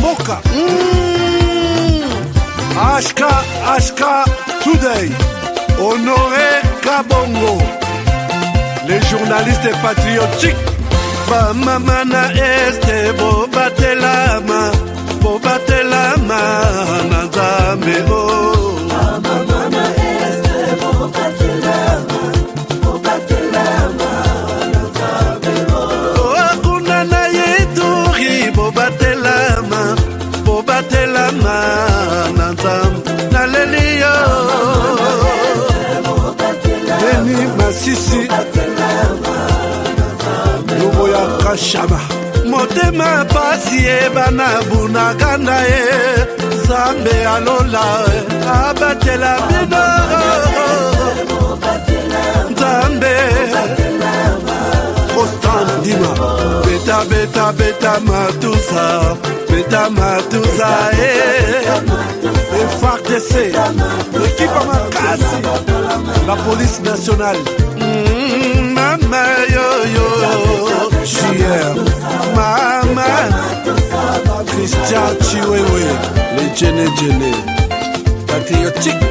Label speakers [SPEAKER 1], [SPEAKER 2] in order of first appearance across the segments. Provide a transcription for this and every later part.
[SPEAKER 1] mboka. HK Today, Honoré Kabongo, les journalistes patriotiques. Bamamana este bobatelama, bobatelama nazambe o. Bamamana este bobatelama, bobatelama nazambe o. Akuna na yeturi bobatelama, bobatelama nazambe nalelio. Beni Masisi. Luboya Kashaba motema pasi ebana bunaganda zambe alola abatela bino zambe Constant Dima beta matuza FARDC l'équipe Makasi la police nationale. Mama yo Chier Mama Christian Chiwewe les Djene patriotique.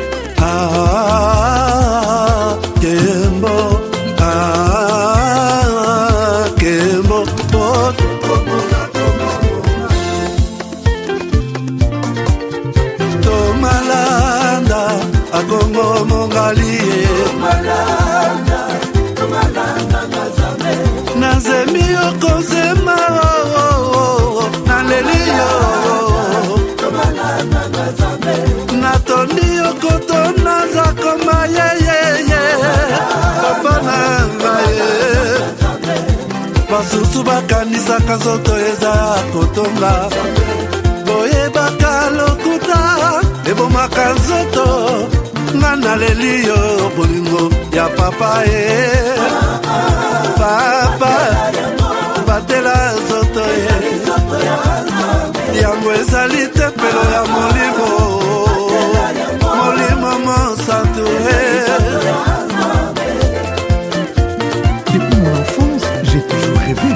[SPEAKER 1] Kembo Kembo Tomalanda Akongo Mongali Nazemi okozema naleliyo natondi okoto nazakoma yeyeye papa nangaye basusu bakanisaka nzoto eza kotonga boyebaka lokuta ebomaka nzoto nga naleliyo bolingo ya papa papa batela zoto yango ezali tempelo ya molimo mosantu.
[SPEAKER 2] Depuis mon enfance, j'ai toujours rêvé.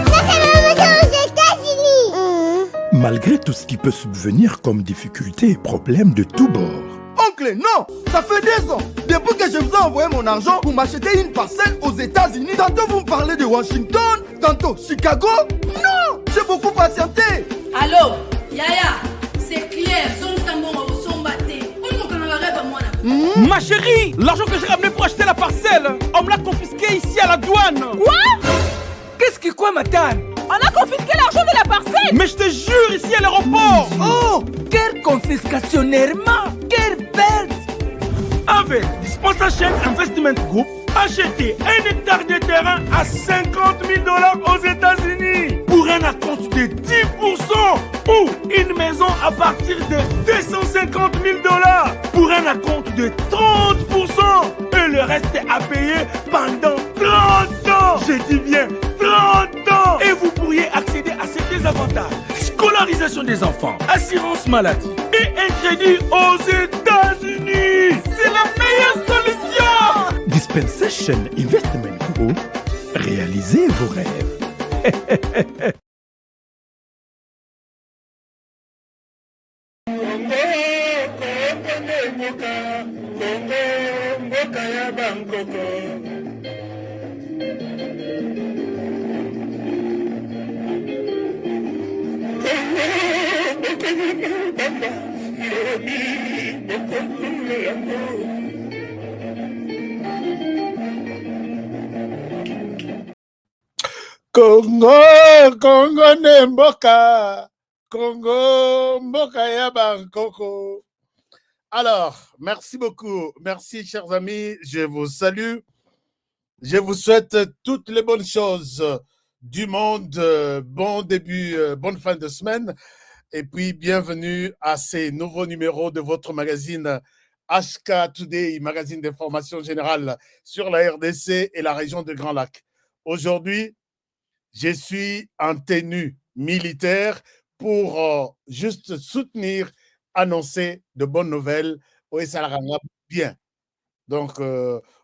[SPEAKER 2] Malgré tout ce qui peut subvenir comme difficultés et problèmes de tous bords.
[SPEAKER 3] Oncle, non, ça fait 2 ans. Depuis que je vous ai envoyé mon argent pour m'acheter une parcelle aux États-Unis, tantôt vous me parlez de Washington, tantôt Chicago. Non, j'ai beaucoup patienté.
[SPEAKER 4] Allô, Yaya, c'est clair,
[SPEAKER 5] Ma chérie, l'argent que j'ai ramené pour acheter la parcelle, on me l'a confisqué ici à la douane.
[SPEAKER 6] Quoi?
[SPEAKER 5] Qu'est-ce qui quoi, madame?
[SPEAKER 6] On a confisqué l'argent de la parcelle.
[SPEAKER 5] Mais je te jure, ici à l'aéroport.
[SPEAKER 6] Oh, quelle confiscationnairement, quelle bête.
[SPEAKER 5] Avec Dispensation Investment Group, acheter 1 hectare de terrain à 50 000 $ aux États-Unis pour un acompte de 10% ou une maison à partir de 250 000 $ pour un acompte de 30% et le reste à payer pendant 30 ans. Je dis bien 30 ans. Et vous pourriez accéder à ces désavantages: scolarisation des enfants, assurance maladie et un crédit aux États-Unis. C'est la meilleure solution.
[SPEAKER 2] Dispensation Investment Group, réalisez vos rêves.
[SPEAKER 7] Congo ne mboka, Congo mboka ya Bangkoko. Alors, merci beaucoup, merci chers amis, je vous salue, je vous souhaite toutes les bonnes choses du monde, bon début, bonne fin de semaine, et puis bienvenue à ces nouveaux numéros de votre magazine HK Today, magazine d'information générale sur la RDC et la région de Grand Lac. Aujourd'hui, je suis en tenue militaire pour juste soutenir, annoncer de bonnes nouvelles. Oui, ça la rend bien. Donc,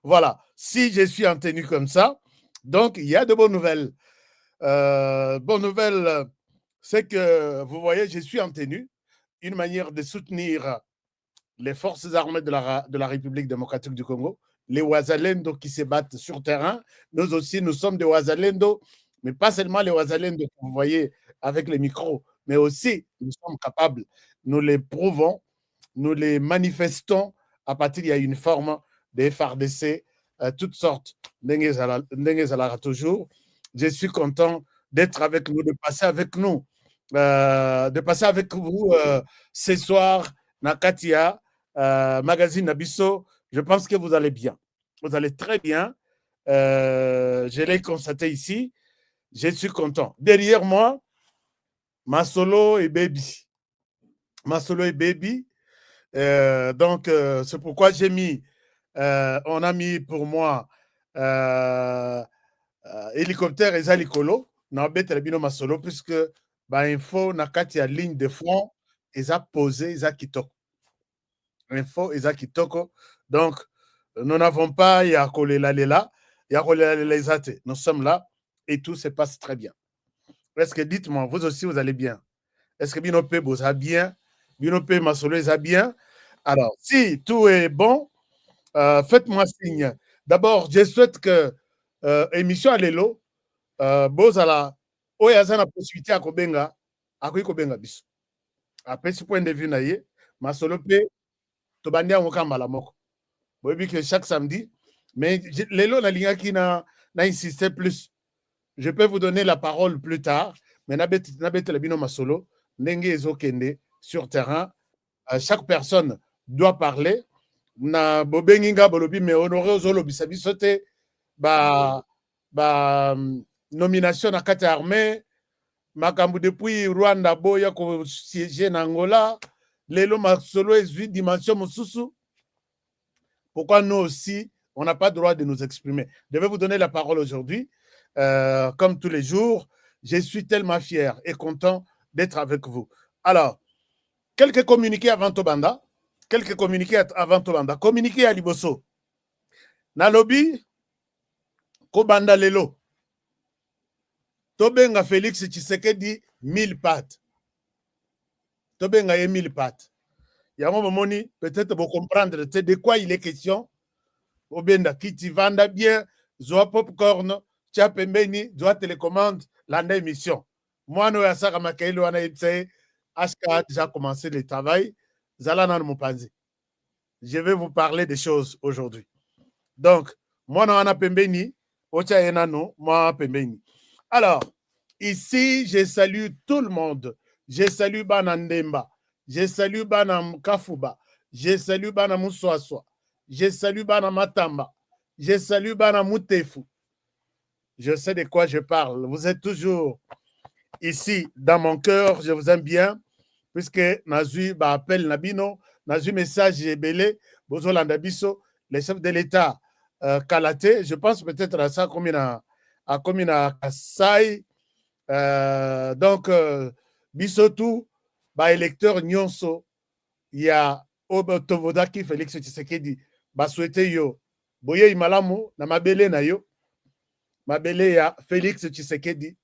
[SPEAKER 7] voilà. Si je suis en tenue comme ça, donc il y a de bonnes nouvelles. Bonnes nouvelles, c'est que, vous voyez, je suis en tenue, une manière de soutenir les forces armées de la République démocratique du Congo, les Wazalendo qui se battent sur terrain. Nous aussi, nous sommes des Wazalendo, mais pas seulement les Wazalendo que vous voyez avec les micros, mais aussi nous sommes capables, nous les prouvons, nous les manifestons à partir il y a une forme de FRDC, toutes sortes. Toujours. Je suis content d'être avec nous, de passer avec nous, ce soir, Nakatia, magazine Nabiso. Je pense que vous allez bien. Vous allez très bien. Je l'ai constaté ici. Je suis content. Derrière moi, Masolo et Baby. Masolo et Baby. Donc, c'est pourquoi j'ai mis, on a mis pour moi hélicoptère et Zalikolo. Na betre bino Masolo, puisque info na kati ya ligne de front, eza posé, eza kitoko. Info eza kitoko. Donc, nous n'avons pas Yakolela Lela, Yakolela Lela te. Nous sommes là et tout se passe très bien. Est-ce que dites-moi, vous aussi vous allez bien? Est-ce que Binope bosa bien? Binope Masolo eza bien? Alors, si tout est bon, faites-moi signe. D'abord, je souhaite que émission Alelo, bozala, oyaza na possibilité à Kobenga, à Kobenga biso. Après, ce point de vue, naye, Masolo pe, tobandia mokamba la moko. Oui, que chaque samedi, mais Lelo na linga qui n'a insisté plus. Je peux vous donner la parole plus tard, mais nabet la bino Masolo, ndenge ezokende sur terrain. Chaque personne doit parler. Na bobenginga bolobi mais honoré ozolobi sabiso te ba nomination na kati armée makambu depuis Rwanda boya ko siéger na Angola lelo Masolo ezui dimension mosusu. Pourquoi nous aussi on n'a pas le droit de nous exprimer? Je vais vous donner la parole aujourd'hui. Comme tous les jours, je suis tellement fier et content d'être avec vous. Alors, quelques communiqués avant Tobanda. Quelques communiqués avant Tobanda. Communiqué à Liboso. Nalobi, Kobanda Lelo. Tobenga Félix Tshisekedi 1000 pattes. Tobenga 1000 pattes. Yango momoni, peut-être vous comprendre de quoi il est question. Obenda Kiti Vanda bien, Zoa Popcorn, Tia Pembeni, Zoa Télécommande, l'année émission. Moi, nous, à Sara Makaïlo, on a été, HK a déjà commencé le travail. Zalana Moupanzi. Je vais vous parler des choses aujourd'hui. Donc, moi, on a Pembeni, Ocha Enano, moi, Pembeni. Alors, ici, je salue tout le monde. Je salue Bana Ndemba. Je salue Bana Kafuba. Je salue Bana Moussoaswa. Je salue Bana Matamba. Je salue Bana Moutefu. Je sais de quoi je parle. Vous êtes toujours ici dans mon cœur. Je vous aime bien. Puisque Nazu appelle Nabino, Nazu message belé, Bozolanda Biso, les chefs de l'État Kalate, je pense peut-être à ça comme il a Kassai. Donc, Bisotou, électeur Nyonso, il y a Obotovodaki Félix Tshisekedi, souhaité yo, Boye Imalamu, na mabele na yo, mabele ya Félix Tshisekedi,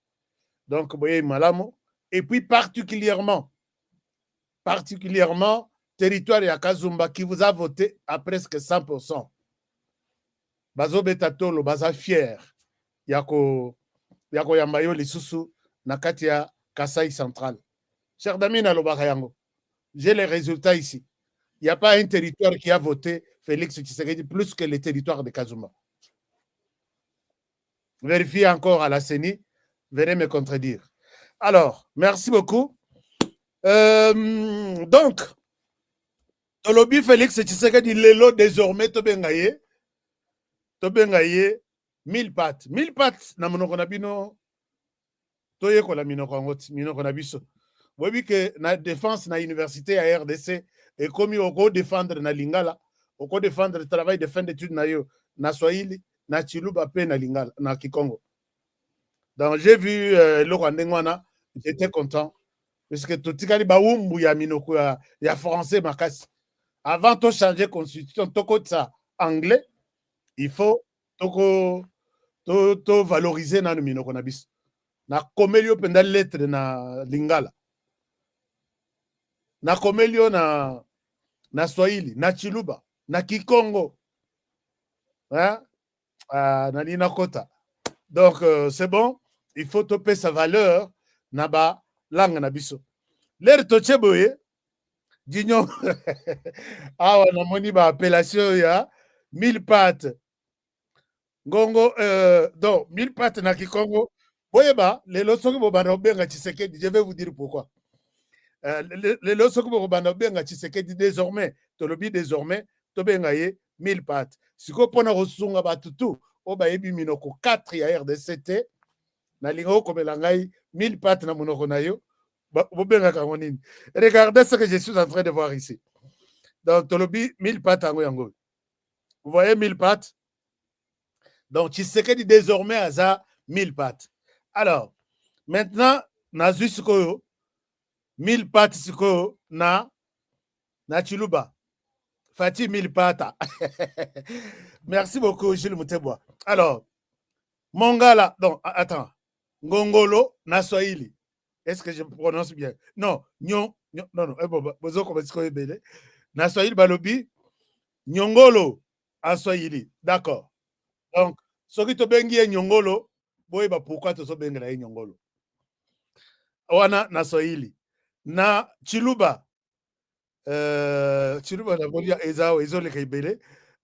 [SPEAKER 7] donc Boye Imalamu, et puis particulièrement, territoire ya Kazumba qui vous a voté à presque 100%. Bazo Betatolo, baza fier. Yako Yambayo Lisusu, nakati ya Kasai Central. Cher Damina Lobakayango, j'ai les résultats ici. Il n'y a pas un territoire qui a voté Félix Tshisekedi plus que le territoire de Kazumba. Vérifiez encore à la CENI, venez me contredire. Alors, merci beaucoup. Donc, Tolobi Félix Tshisekedi Lelo désormais Tobengaye 1000 pattes. 1000 pattes na monoko na bino toyeko la minoko na biso. Webi que na défense na université à RDC et comme oko défendre na Lingala, oko défendre le travail de fin d'études na yo na Swahili, na Chiluba pe na Lingala, na Kikongo. Donc j'ai vu le Rwandengwana, j'étais content. Parce que tout le monde ya minoko ya français makasi. Avant de changer constitution, ça anglais, il faut valoriser dans le minoko nabis. na komelio penda lettre na lingala, na komelio na Swahili, na Chiluba, na Kikongo, hein? Na Nina Kota. Donc c'est bon, il faut topper sa valeur na ba langue na biso. L'air tocheboye dignon awa na moni ba appellation ya mille pattes. Ngongo donc mille pattes na Kikongo. Boyeba, les leçons que vous benga Tshisekedi, je vais vous dire pourquoi. Les leçons que vous benga Tshisekedi désormais, tolobi désormais, tobenga ye mille pattes. Si ko pona rosunga batutu, o ba yebi minoko 4 ya RDCT, na lingo komela ngai mille pattes na monoko na yo, bobenga kango nini. Regardez ce que je suis en train de voir ici. Donc tolobi mille pattes yango yango. Vous voyez mille pattes? Donc Tshisekedi désormais aza mille pattes. Alors, maintenant, na Zusuko, 1000 pattes suko na Chiluba. Fatih 1000 pattes. Merci beaucoup, Gilles Moutebois. Alors, Mongala, donc, attends. Ngongolo na Swahili. Est-ce que je prononce bien? Non, non, na Swahili balobi, Nyongolo en Swahili. D'accord. Donc, ce qui te bengi Nyongolo, boyeba pourquoi to so bengela Nyongolo. Wana na Swahili. Na Chiluba. Chiluba na bolia ezao ezole kaibele.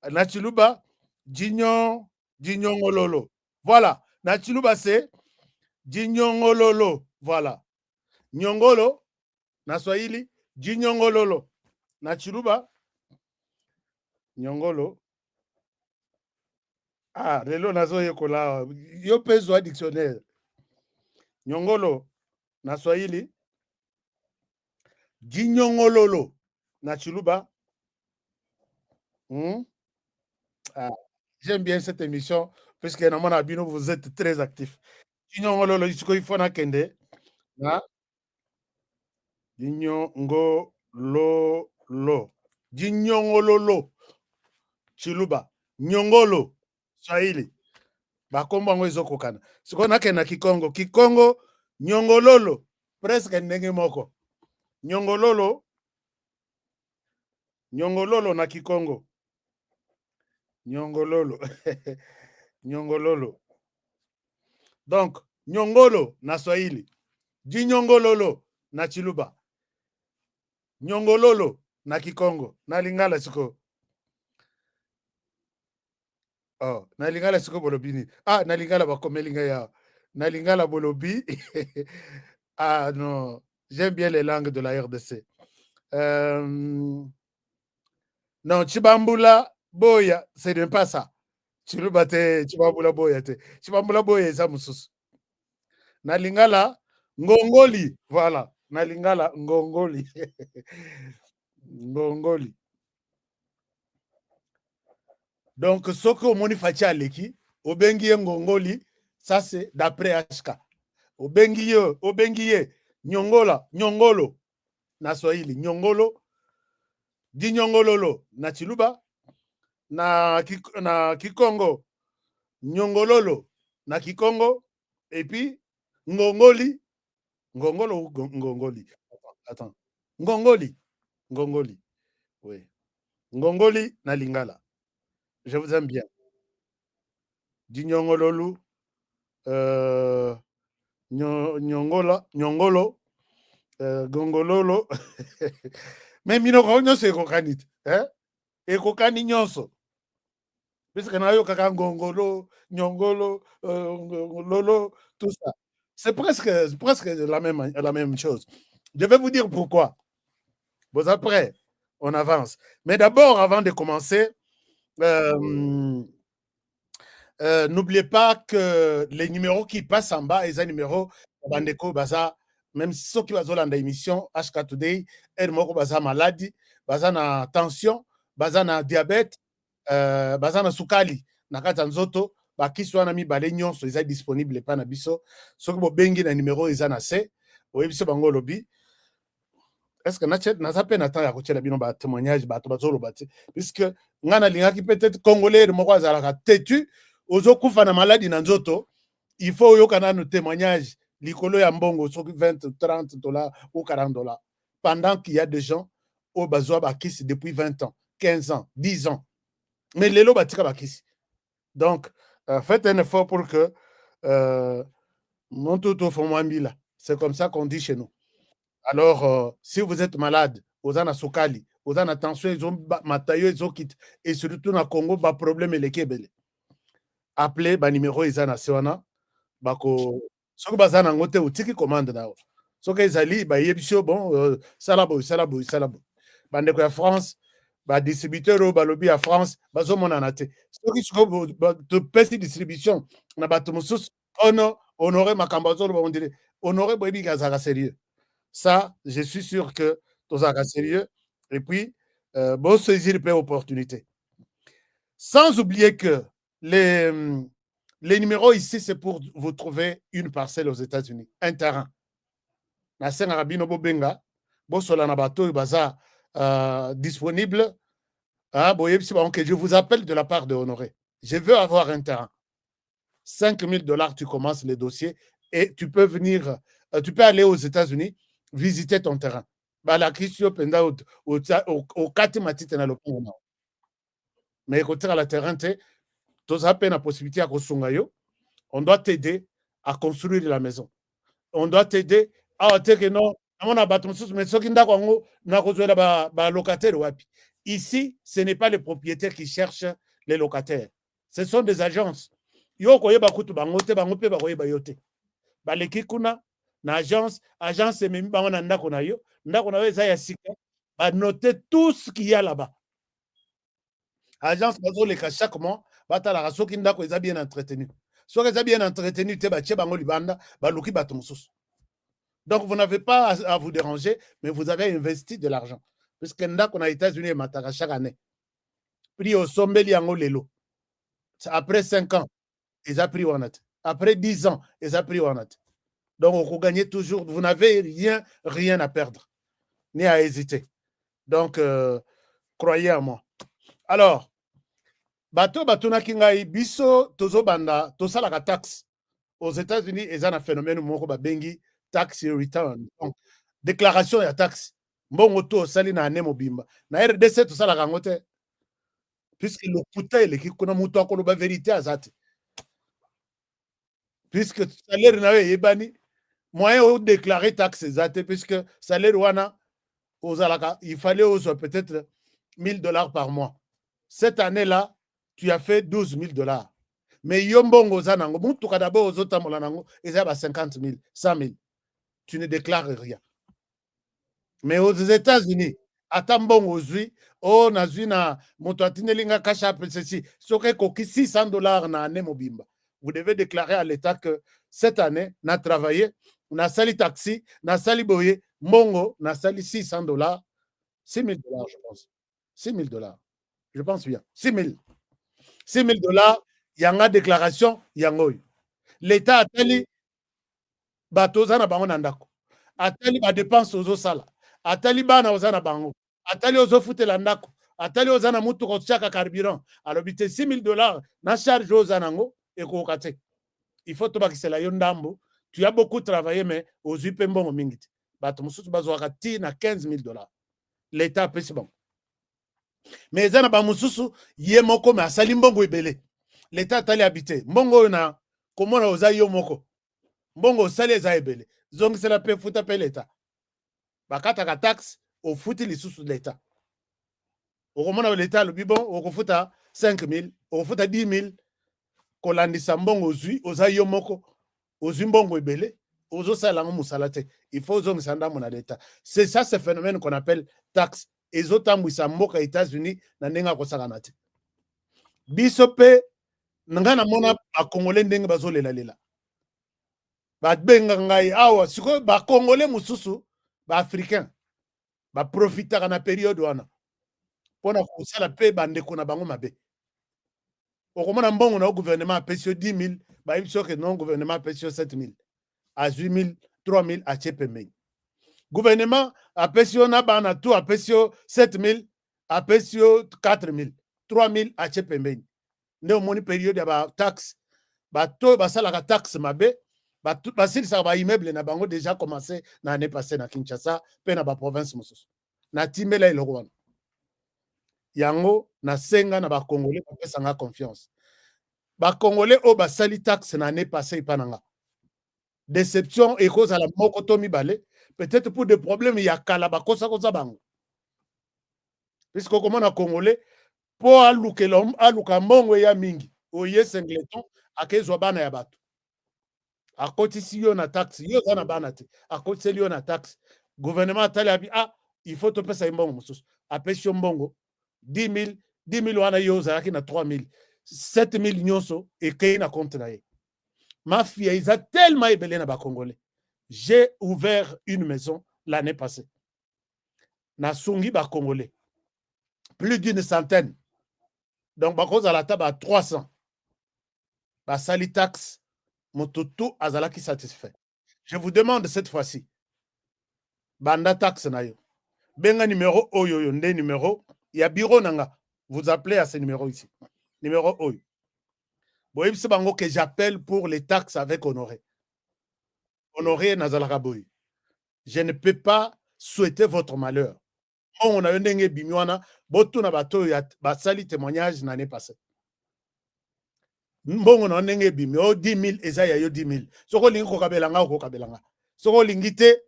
[SPEAKER 7] Na Chiluba Jinyongololo. Voilà. Na Chiluba c'est Jinyongololo. Voilà. Nyongolo na Swahili Jinyongololo. Na Chiluba Nyongolo. Ah, lelo nazo yekola. Yo pezo dictionnaire. Nyongolo na Swahili Jinyongololo na Chiluba. Ah, j'aime bien cette émission puisque dans mon abino vous êtes très actifs. Jinyongololo il faut na kende na Jinyongololo Jinyongololo Chiluba Nyongolo Swahili bakomba ngo ezokokana siko na kenda Kikongo Nyongololo presque ndenge moko. Nyongololo na Kikongo. Nyongololo. Nyongololo. Donc, Nyongolo na Swahili. Jinyongololo na Chiluba. Nyongololo na Kikongo. Na Lingala siko. Oh, na Lingala siko bolobini. Ah, na Lingala bakomelinga ya. Na Lingala bolobi. Ah non, j'aime bien les langues de la RDC. Non, Chibambula Boya, ce n'est pas ça. Chibambula Boya. Chibambula Boya, ça mususu. Na Lingala, Ngongoli. Voilà. Na Lingala, Ngongoli. Ngongoli. Donc, ce que Moni Fachi Aleki, Obengi Ngongoli, ça c'est d'après HK. Obengiye, Nyongolo, na Swahili, Nyongolo, Jinyongololo, na Chiluba, na Kikongo, Nyongololo, na Kikongo, et puis, Ngongoli, attends, Ngongoli, oui, Ngongoli, na Lingala, je vous aime bien, Jinyongololo, Nyongolo, Gongololo. Mais minoko nyonso ekokani te, hein? Ekokani nyonso. Puisque na yo kaka Ngongolo, Nyongolo, Lolo, tout ça. C'est presque la même chose. Je vais vous dire pourquoi. Bon, après, on avance. Mais d'abord, avant de commencer, n'oubliez pas que les numéros qui passent en bas, les numéros Bandeko Baza, même ceux qui vont dans l'émission HK Today, et moko Baza maladie, Baza na tension, Baza na diabète, Baza na sukali, na kata nzoto, ba kiswa na mi bale nyonso ils sont disponibles pa na biso. Ceux qui bengi na numéro ils na C, oyebi biso bango lobi. Est-ce que na zape na temps ya kochela bino ba témoignage ba to bazolo bati puisque ngana lingaki peut-être congolais moko azalaka têtu ozokufa na maladie na nzoto, il faut yoka na témoignage Likolo ya mbongo, 20, 30 dollars ou 40 dollars. Pendant qu'il y a des gens au Bazoa Bakis depuis 20 ans, 15 ans, 10 ans. Mais les lots batika Bakis. Donc, faites un effort pour que mon toto là. C'est comme ça qu'on dit chez nous. Alors, si vous êtes malade, aux ana sokali, aux ana tension, ils ont matayo, ils ont quitté. Et surtout dans le Congo, ba problème et les kebele. Appelez ba numéro ils ana sewana. Bako, soki baza nango te otiki commande nao. Soki ezali ba yebisio bon, salabo. Bandeko ya France, ba distributeur o balobi ya France, bazo monana te. Soki to pesi distribution na bato mosusu, ono honoré makambo zo ba ondire. Honoré boyebi kazaka sérieux. Ça, je suis sûr que tozaka sérieux et puis bon saisir pe opportunité. Sans oublier que les numéros ici, c'est pour vous trouver une parcelle aux États-Unis, un terrain. Nasen Arabino Bobenga, Bosola Nabato Baza disponible. Que je vous appelle de la part de Honoré. Je veux avoir un terrain. 5 000 $, tu commences les dossiers et tu peux venir, tu peux aller aux États-Unis visiter ton terrain. La question penda au 4 matite na lopongo. Mais côté à la terrain, tu as peine la possibilité à Kosungayo. On doit t'aider à construire la maison. On doit t'aider à que non, ici, ce n'est pas les propriétaires qui cherchent les locataires. Ce sont des agences. Yo koye bakutu bangote bangope bakoye bayote. Baleki kuna na agence memi bango na ndako na yo eza ya sika ba noter tout ce qu'il y a là-bas. Agence bazo leka chaque mois batala soki ndako eza bien entretenu. Soki eza bien entretenu te batie bango libanda baluki bato mosusu. Donc vous n'avez pas à vous déranger, mais vous avez investi de l'argent. Puisque ndako na États-Unis mataka chaque année. Prix au sombeli yango lelo. Après 5 ans, ils ont pris Wanat. Après 10 ans, ils ont pris Wanat. Donc, vous gagnez toujours. Vous n'avez rien à perdre, ni à hésiter. Donc, croyez en moi. Alors, bato na kingai biso tozo banda tosala ka taxe aux États-Unis, ils ont un phénomène moko ba bengi tax return. Donc, déclaration ya taxe. Mbongo to sali na ane mobimba. Na RDC tosala kango te. Puisque le putain il est kuna muto akolo ba vérité azate. Puisque salaire na yebani moyen de déclarer taxe zate puisque salaire wana ozalaka il fallait peut-être 1 000 $ par mois. Cette année-là, tu as fait 12 000 $. Mais yombongo zanango mutu kadabo ozotamola nango ezaba 50 000, 100 000. Tu ne déclares rien. Mais aux États-Unis, atambongo ozui o nazui na moto atinelinga kasha ceci soke koki 600 $ na année mobimba. Vous devez déclarer à l'État que cette année, na travaillé, na sali taxi, na sali boye, mongo, na sali 600 $, 6 000 $, je pense. 6 000 $. Je pense bien. 6 000. 6 000 $, yanga déclaration, yangoy. L'État a tali batozana bango nandako. Atali ba dépense ozo sala. Atali bana ozana bango. Atali ozo futela ndako. Atali ozana mutu ko chaka carburant. Alors bité 6 000 $ na charge ozanango. Il faut que tu as beaucoup travaillé, mais aux UPMBO mingiti. Na 15 000 $. L'État peut se bon. Mais zana ba mususu yemoko ma salimbongo ebele. L'État tali habité. Mbongo na komona oza yomoko. Mbongo sali eza ebele. Zongi c'est la paix futa pe l'État. Bakata ka taxe au futi lisusu de l'État. Okomona l'État le bibon okofuta 5 000, okofuta 10 000. Kolandisa mbongo ozui oza yo moko ozui mbongo ebele ozo salango musala te. Il faut ozongisa ndambo na l'État. C'est ça ce phénomène qu'on appelle taxe. Ezotambwisa mboka États-Unis na ndenga kosakana te. Biso pe nga na mona ba Congolais ndenge bazolela lela. Ba benga ngai awa siko ba Congolais mususu ba Africain ba profitaka na période wana. Pona kosala pe bandeko na bango mabe. Au mbongo na gouvernement a payé 10 000, bah il que non gouvernement a payé 7 000, à 8 000, 3 000 à Tchépemé. Gouvernement a payé na bana tout a payé 7 000, a payé 4 000, 3 000 à Tchépemé. Ne au moni période ba taxe, ba to ba sala ka taxe mabe, basilisa baimmeuble na bango déjà commencé na année passée na Kinshasa mpe na baprovince mosusu natimela eloko wana yango nasenga na bakongolais bapesanga confiance bakongolais oyo basali taxe na année passée epa na nga déception ekozala moko to mibale peut-être pour des problèmes ya kala bakosakosa bango puisque okomona congolais mpo aluka mbongo ya mingi oye singleton akezwa bana ya bato akotisi yo na taxe yo oza na bana te akotiseli yo na taxe gouvernement atali abi il faut topesa ye mbongo mosusu apesi yo mbongo 10 000 wana yo ozalaki na 3 000 7 000 nyonso ekei na compte na ye mafia eza tellement ebele na bacongolais. J'ai ouvert une maison l'année passée nasungi bacongolais plus d'une centaine donc bakozala ta ba 300 basali taxe mototo azalaki satisfait. Je vous demande cette fois-ci banda taxe na yo benga numéro oyo nde numéro ya bureau nanga, vous appelez à ce numéro ici numéro oyo boyebisi bango que j'appelle pour les taxes avec Honoré. Honoré nazalaka boy. Je ne peux pas souhaiter votre malheur. On a un ndenge bimwana botuna bato ya basali témoignage l'année passée. Mbongo na ndenge bimi o 10 000 eza ya yo 10 000. Soko lingi ko kabelanga ko kabelanga. Soko lingite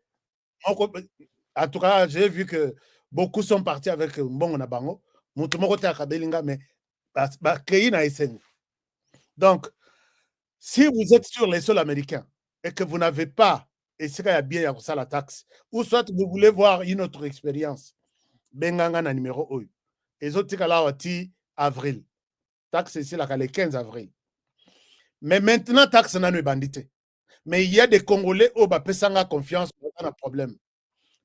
[SPEAKER 7] en tout cas, j'ai vu que beaucoup sont partis avec mbongo na bango. Mutu moko te akabelinga mais ba créer na SN. Donc si vous êtes sur les sols américains et que vous n'avez pas et c'est qu'il y a bien ça la taxe ou soit vous voulez voir une autre expérience benganga na numéro oyo ezotika la wati avril taxe ici la le 15 avril mais maintenant taxe na no bandité mais il y a des Congolais au ba pesanga confiance pas un problème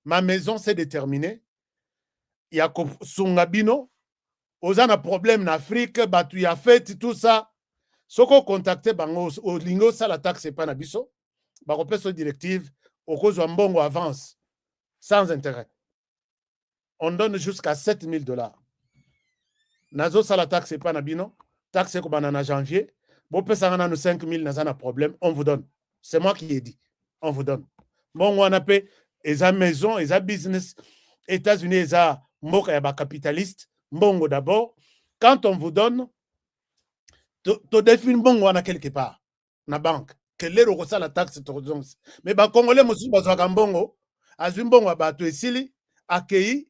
[SPEAKER 7] ma maison c'est déterminé il y a sungabino ozana problème en Afrique batu ya fait tout ça soko contacter bango au lingo ça la taxe pas na biso ba kopesa directive okozwa mbongo avance sans intérêt. On donne jusqu'à 7 000 $. Nazo ça la taxe pas na bino taxe ko banana janvier bo pesa na 5 000 nazana problème on vous donne. C'est moi qui ai dit on vous donne. Bon on appelle eza maison eza business États-Unis eza mboka ya ba capitaliste mbongo d'abord quand on vous donne to définir mbongo wana quelque part na banque que l'euro ko la taxe mais ba congolais mosusu bazwaka mbongo azwi mbongo bato esili akei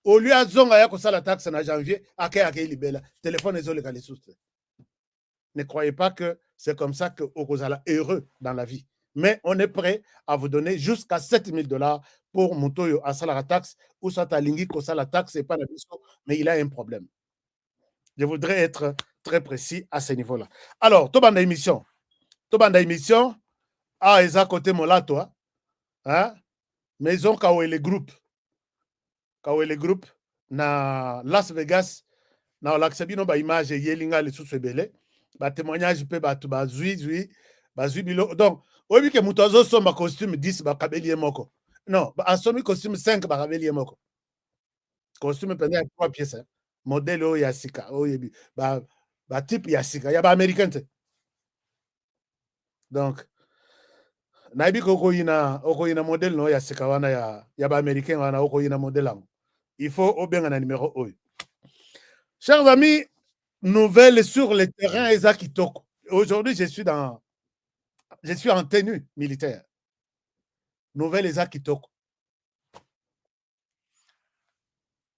[SPEAKER 7] au lieu azonga ya ko la taxe na janvier akei libela téléphone ezoleka les sous. Ne croyez pas que c'est comme ça que okozala heureux dans la vie, mais on est prêt à vous donner jusqu'à 7 000 $ pour mutoyo à la taxe ou soit à lingi ko la taxe et pas la biso mais il a un problème. Je voudrais être très précis à ce niveau-là. Alors, tobanda émission, eza côté molato, hein? Maison Kawele Group na Las Vegas na olaksabino ba image yelinga le sous ebele ba témoignage pe ba tu ba zui bilo donc obi ke muto azo somba costume 10 ba kabeli moko non ba asomi costume 5 ba kabeli moko costume pendant 3 pièces modèle o ya sika o yebi ba type ya sika ya ba américain te donc naibi ko ina modèle no ya sika wana ya ba américain wana oko ina modèle ang il faut obenga na numéro oyo. Chers amis, nouvelles sur le terrain eza kitoko. Aujourd'hui je suis en tenue militaire. Nouvelle eza kitoko.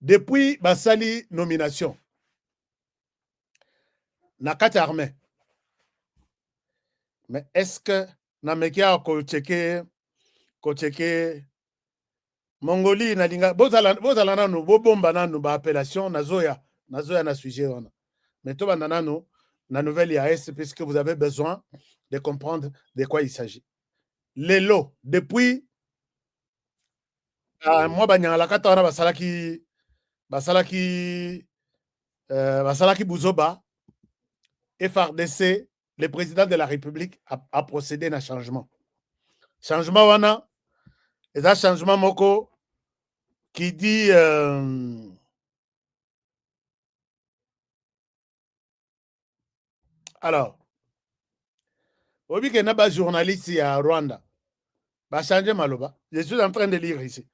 [SPEAKER 7] Depuis basali nomination na kati armée. Mais est-ce que na mekia ko checker Mongolie na linga bozala nanu bomba nanu ba appellation nazoya na sujet wana. Mais to bana nanu na nouvelle IAS puisque vous avez besoin de comprendre de quoi il s'agit. Les lots depuis moi banyala kata wana basalaki Buzoba FRDC le président de la République a procédé à un changement. Changement wana et un changement moko qui dit alors Obi que n'a journaliste à Rwanda. Bah changer maloba. Je suis en train de lire ici.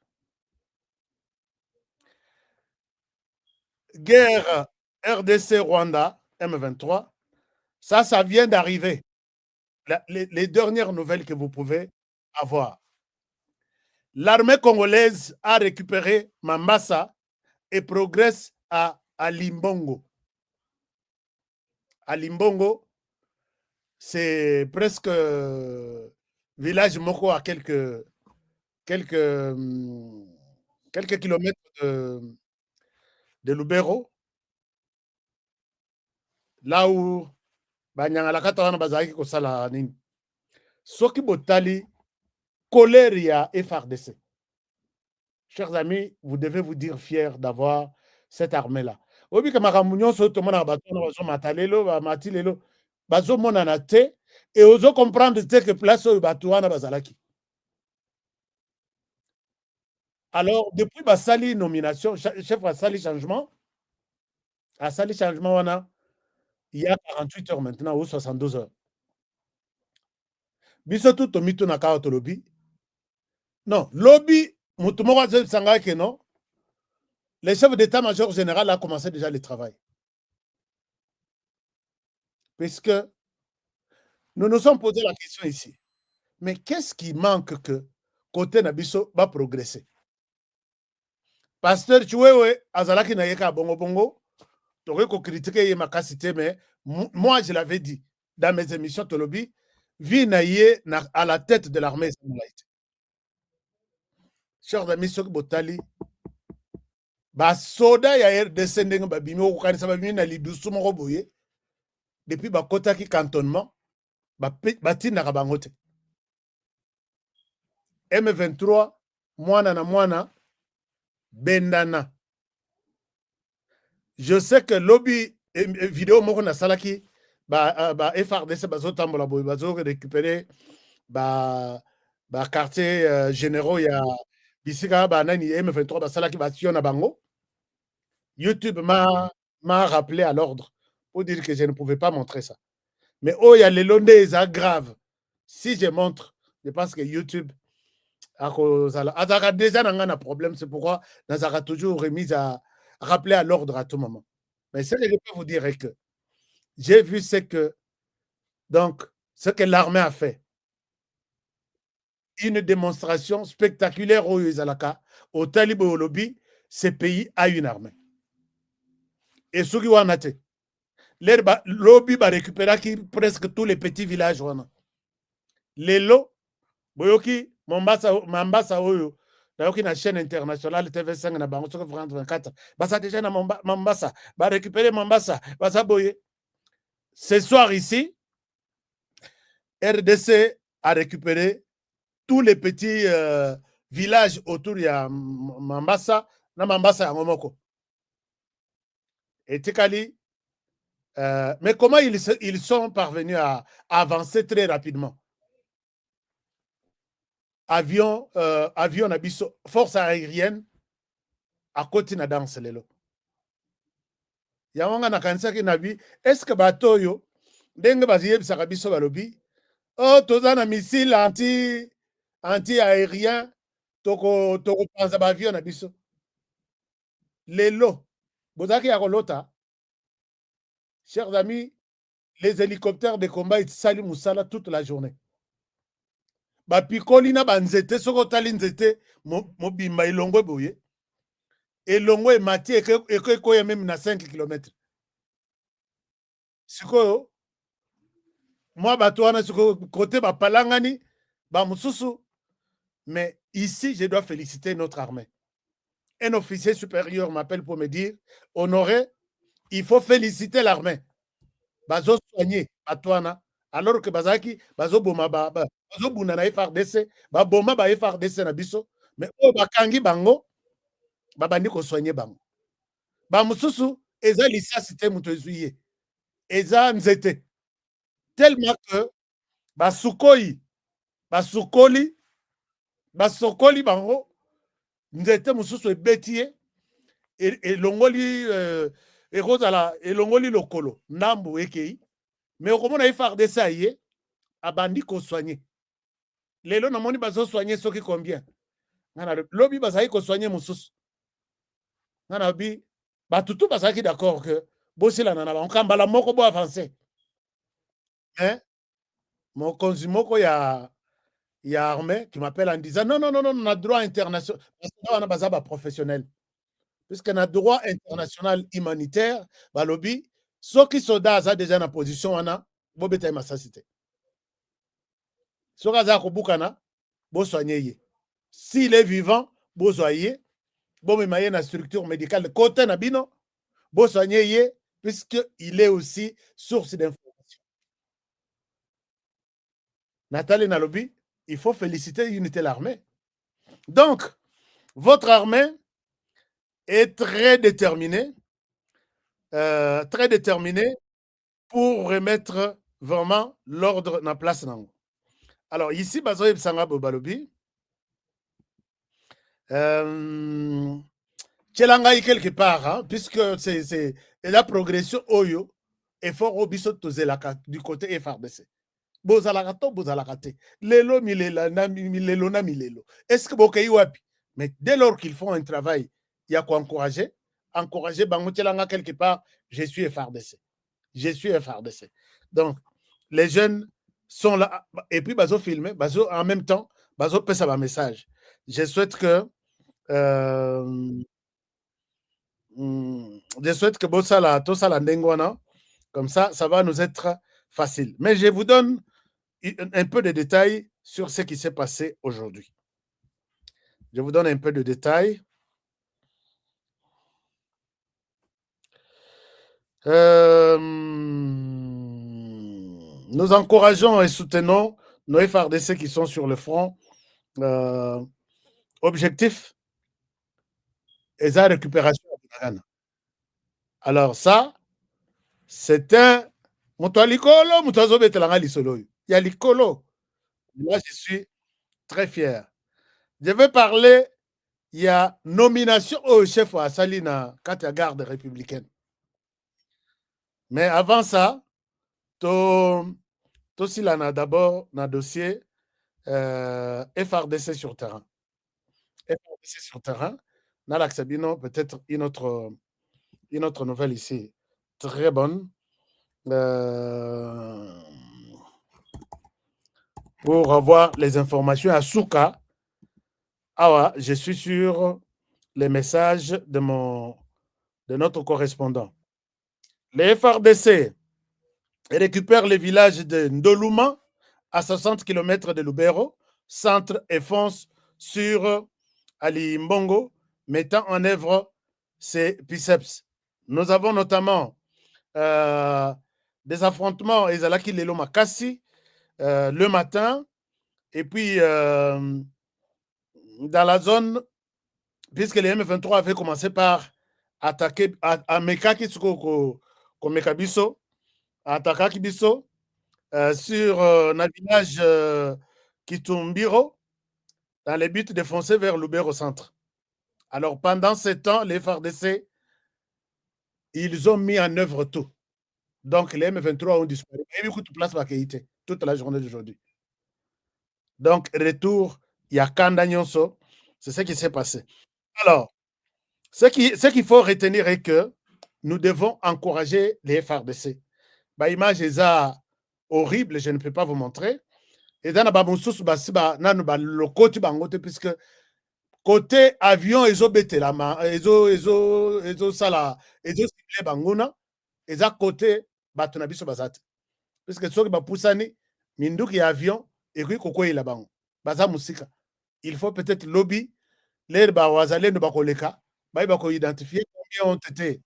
[SPEAKER 7] Guerre RDC Rwanda M23. Ça vient d'arriver. Les dernières nouvelles que vous pouvez avoir. L'armée congolaise a récupéré Mambasa et progresse à Limbongo. À Limbongo, c'est presque village Moko à quelques kilomètres de Lubero. Là où Banyangala Katana Bazaki Kosala Nini. Soki Botali, colère ya FRDC. Chers amis, vous devez vous dire fiers d'avoir cette armée-là. Obi que Maramunion so to mona bato na bazo matalelo ba matilelo bazo mona na te et ozo comprendre que place o bato wana bazalaki. Alors depuis basali nomination chef a sali changement wana il y a 48 heures maintenant ou 72 heures. Biso tout tomito na ka lobby. Non, lobby mutumo zo sanga que non. Le chef d'état-major général a commencé déjà le travail. Puisque nous nous sommes posé la question ici. Mais qu'est-ce qui manque que côté Nabiso va progresser? Pasteur Chouewe, Azalaki Nayeka Bongo Bongo, tu aurais critiqué ma capacité, mais moi je l'avais dit dans mes émissions de lobby, vie Naye à la tête de l'armée. Chers amis, Sok Botali, soda ya RDC ndenge babimi okanisa babimi na lidusu moko boye depuis bakotaki cantonnement batindaka bango te. M23 mwana na mwana bendana. Je sais que lobby vidéo moko na salaki FRDC bazotambola boye bazo récupérer quartier généraux ya bisika nani M23 basalaki batio na bango. YouTube m'a rappelé à l'ordre pour dire que je ne pouvais pas montrer ça. Mais oh, il y a les londés, c'est grave. Si je montre, je pense que YouTube a déjà un problème. C'est pourquoi nous avons toujours remis à rappeler à l'ordre à tout moment. Mais ce que je peux vous dire est que j'ai vu ce que l'armée a fait. Une démonstration spectaculaire au Izalaka, au Talibé au lobby, ce pays a une armée. Et ceux qui ont été, le lobby va récupérer presque tous les petits villages. Les lots, Boyoki, Mambasa Oyo, Nayoki na chaîne internationale TV5 na Bango 24, Basa déjà na Mambasa, va récupérer Mambasa, Basa Boye. Ce soir ici, RDC a récupéré tous les petits villages autour de Mambasa, na Mambasa à Momoko. Et Tekali, mais comment ils sont parvenus à avancer très rapidement? Avion Nabiso, force aérienne, à côté na danse lelo. Yawanga na kanisa ki nabi, est-ce que batoyo, denge baziye bisaka biso balobi, oh, tozana missile anti-aérien, toko panza ba avion Nabiso. Lelo, bozaki ya kolota. Chers amis, les hélicoptères de combat, ils saluent Moussala toute la journée. Bapikoli na banzete, soko tali nzete, mobimba ilongwe boye. Ilongwe mati, eko même na 5 km. Siko, moi, batouana, siko, côté bapalangani, bamususu. Mais ici, je dois féliciter notre armée. Un officier supérieur m'appelle pour me dire, Honoré, il faut féliciter l'armée. Bazo soigner Batouana. Alors que Bazaki, Bazo Boma, Bazo Buna na FRDC, Baboma ba FRDC na biso, mais oh bakangi bango, babandi ko soigner bango. Ba mususu, eza lisasite muto ezuye. Eza nzete. Tellement que basukoli bango, nzete mususu ebetie, et longoli elongoli lokolo, nambu ekei. Mais au moment où FRDC aye, abandi soigner. Lelo namoni bazo soigner soki combien? Lobi bazali soigner mususu. Ngana bi batutu bazaki d'accord que bosila nana ba nkambala moko bo avancer. Hein? Mokonzi moko ya armée qui m'appelle en disant non, on a droit international. Parce que on a bazaba professionnel. Puisque na droit international humanitaire, balobi, ceux qui sont déjà en position, on a bobeta masasité. Ceux qui sont bukana, bo soigner. S'il est vivant, bo soigner. Bo memaye na structure médicale côté na bino, bo soigner puisque il est aussi source d'information. Nathalie Nalobi, il faut féliciter l'unité de l'armée. Donc, votre armée est très déterminée pour remettre vraiment l'ordre en place. Alors, ici, Bazoïb Sanga Bobalobi, Tchelangaï quelque part, hein, puisque c'est la progression Oyo, effort au bisot du côté FRDC. Bozalakato, bozalakate. Lelo milela na milelo na milelo. Est-ce que bokai wapi? Mais dès lors qu'ils font un travail, il y a quoi encourager? Encourager Bangotelanga quelque part, je suis FRDC. Je suis FRDC. Donc, les jeunes sont là. Et puis, bazo filmer, bazo en même temps, bazo peut ça un message. Je souhaite que Bossala, Tosala Ndengwana, comme ça va nous être facile. Mais je vous donne un peu de détails sur ce qui s'est passé aujourd'hui. Je vous donne un peu de détails. Nous encourageons et soutenons nos FRDC qui sont sur le front. Objectif est la récupération de Ghana. Alors ça, c'est un Moutalikolo, Moutazobetelanga Lisolo. Il y a Likolo. Là, je suis très fier. Je vais parler, il y a nomination au chef à Salina, quand il y a garde républicaine. Mais avant ça, Tosilana d'abord, dans le dossier FRDC sur terrain. FRDC sur terrain, Nalak Sabino, peut-être une autre nouvelle ici, très bonne. Pour avoir les informations à Souka. Ah ouais, je suis sur les messages de notre correspondant. Les FRDC récupèrent le village de Ndoluma à 60 km de Lubero, centre et fonce sur Ali Mbongo, mettant en œuvre ses biceps. Nous avons notamment des affrontements Ezalaki Lelo Makassi le matin, et puis dans la zone, puisque les M23 avaient commencé par attaquer à Mekaki Mekabiso, attaquer Kibiso sur un village Kitumbiro, dans le but de foncer vers Lubero centre. Alors pendant ce temps, les FARDC, ils ont mis en œuvre tout. Donc les M23 ont disparu. Il y a eu beaucoup de place toute la journée d'aujourd'hui. Donc, retour, il y a Kandanyonso. C'est ce qui s'est passé. Alors, ce qu'il faut retenir est que nous devons encourager les FRDC. Bah, image est horrible, je ne peux pas vous montrer. Et dans le côté bangote, puisque côté avion, ils ont bêté la main, ils ont sala, ils ont ciblé bangona, et à côté, batunabiso bazate. Puisque ceux qui ont poussé, minduki avion, et puis koko il a bango. Baza musika. Il faut peut-être lobby, les bawazale ne bakoleka, bako identifier combien ont été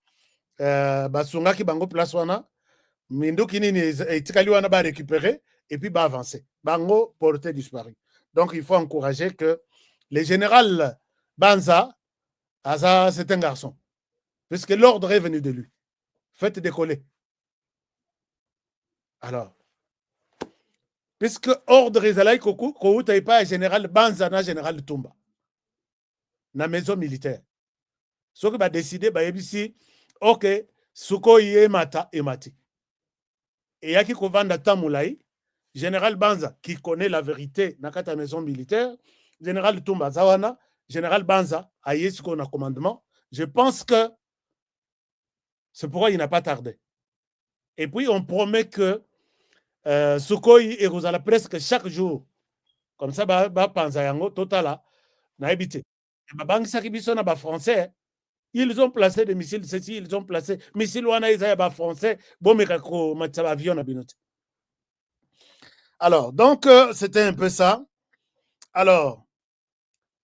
[SPEAKER 7] basunga ki bango place wana, minduki nini etikali wana ba récupérer, et puis ba avancer. Bango porté disparu. Donc il faut encourager que le général Banza, c'est un garçon. Puisque l'ordre est venu de lui. Faites décoller. Alors, puisque ordre est koku, ko t'as pas général Banza na général Tumba. Na maison militaire. Ce qui va décider, bah, ici, ok, Suko y mata et mati. Et yaki ko vanda tamulai, Général Banza, qui connaît la vérité, dans la maison militaire, Général Toumba Zawana, Général Banza, a ce qu'on a commandement. Je pense que c'est pourquoi il n'a pas tardé. Et puis, on promet que Sukhoi et Rosala presque chaque jour, comme ça, Panza Yango, Totala, n'a habité. Français, ils ont placé des missiles, ceci, ils ont placé missiles wana Isaiah français, bon mekako matsaba avion na binote. Alors, donc, c'était un peu ça. Alors,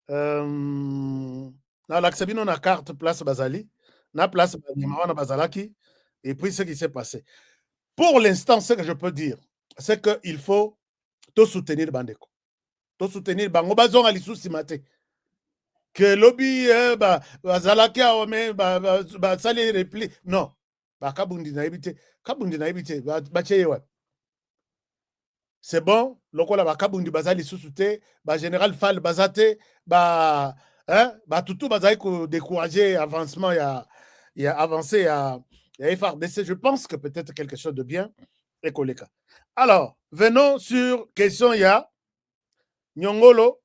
[SPEAKER 7] dans l'accès, on a carte place Bazali, na place Bazalaki, et puis ce qui s'est passé. Pour l'instant, ce que je peux dire, c'est qu'il faut tout soutenir Bandeko. Tout soutenir Bango Bazon à l'issue simate. Que lobby, Bazalaki a ome, Bazali repli. Non. Kabundi na ebite. Kabundi na ebite. Bacheyewa. C'est bon, lokola ba kabundi bazali susute, ba général Fall bazate, ba tutu bazali ko décourager avancement ya avancé ya FRDC. Je pense que peut-être quelque chose de bien est collé. Alors, venons sur question ya Nyongolo,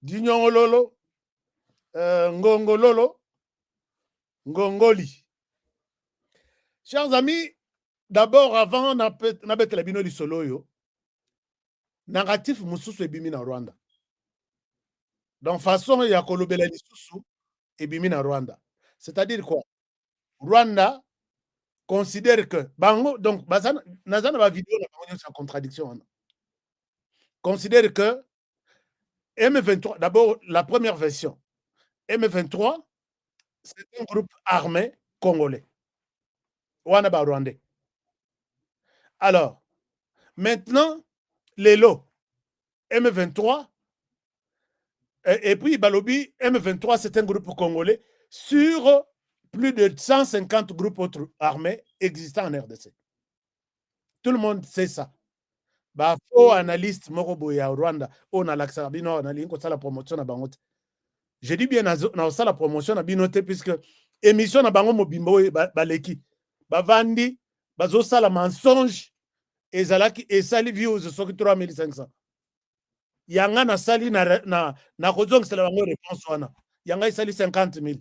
[SPEAKER 7] di Nyongololo, Ngongololo, Ngongoli. Chers amis, d'abord avant na bet la bino li solo yo. Narratif mususu ebimi na Rwanda. Donc façon ya kolobela lisusu ebimi na Rwanda. C'est-à-dire quoi? Rwanda considère que bango donc nazana ba vidéo na bango sans contradiction. Considère que M23 d'abord la première version. M23 c'est un groupe armé congolais. Wana ba rwandais. Alors maintenant les lots M23 et puis Balobi, M23, c'est un groupe congolais sur plus de 150 groupes autres armés existants en RDC. Tout le monde sait ça. Bah, faux analyste Morobo ya Rwanda, on a l'accès à Bino, on a la promotion à Bangote. Je dis bien, on a la promotion à Binote, puisque émission à Bango Mobimbo et Baleki. Bavandi, Bazosa la mensonge, et Zalaki, et Sali views, ce qui 3500. Yanga na sali na kozong c'est la réponse wana. Yanga sali 50 000.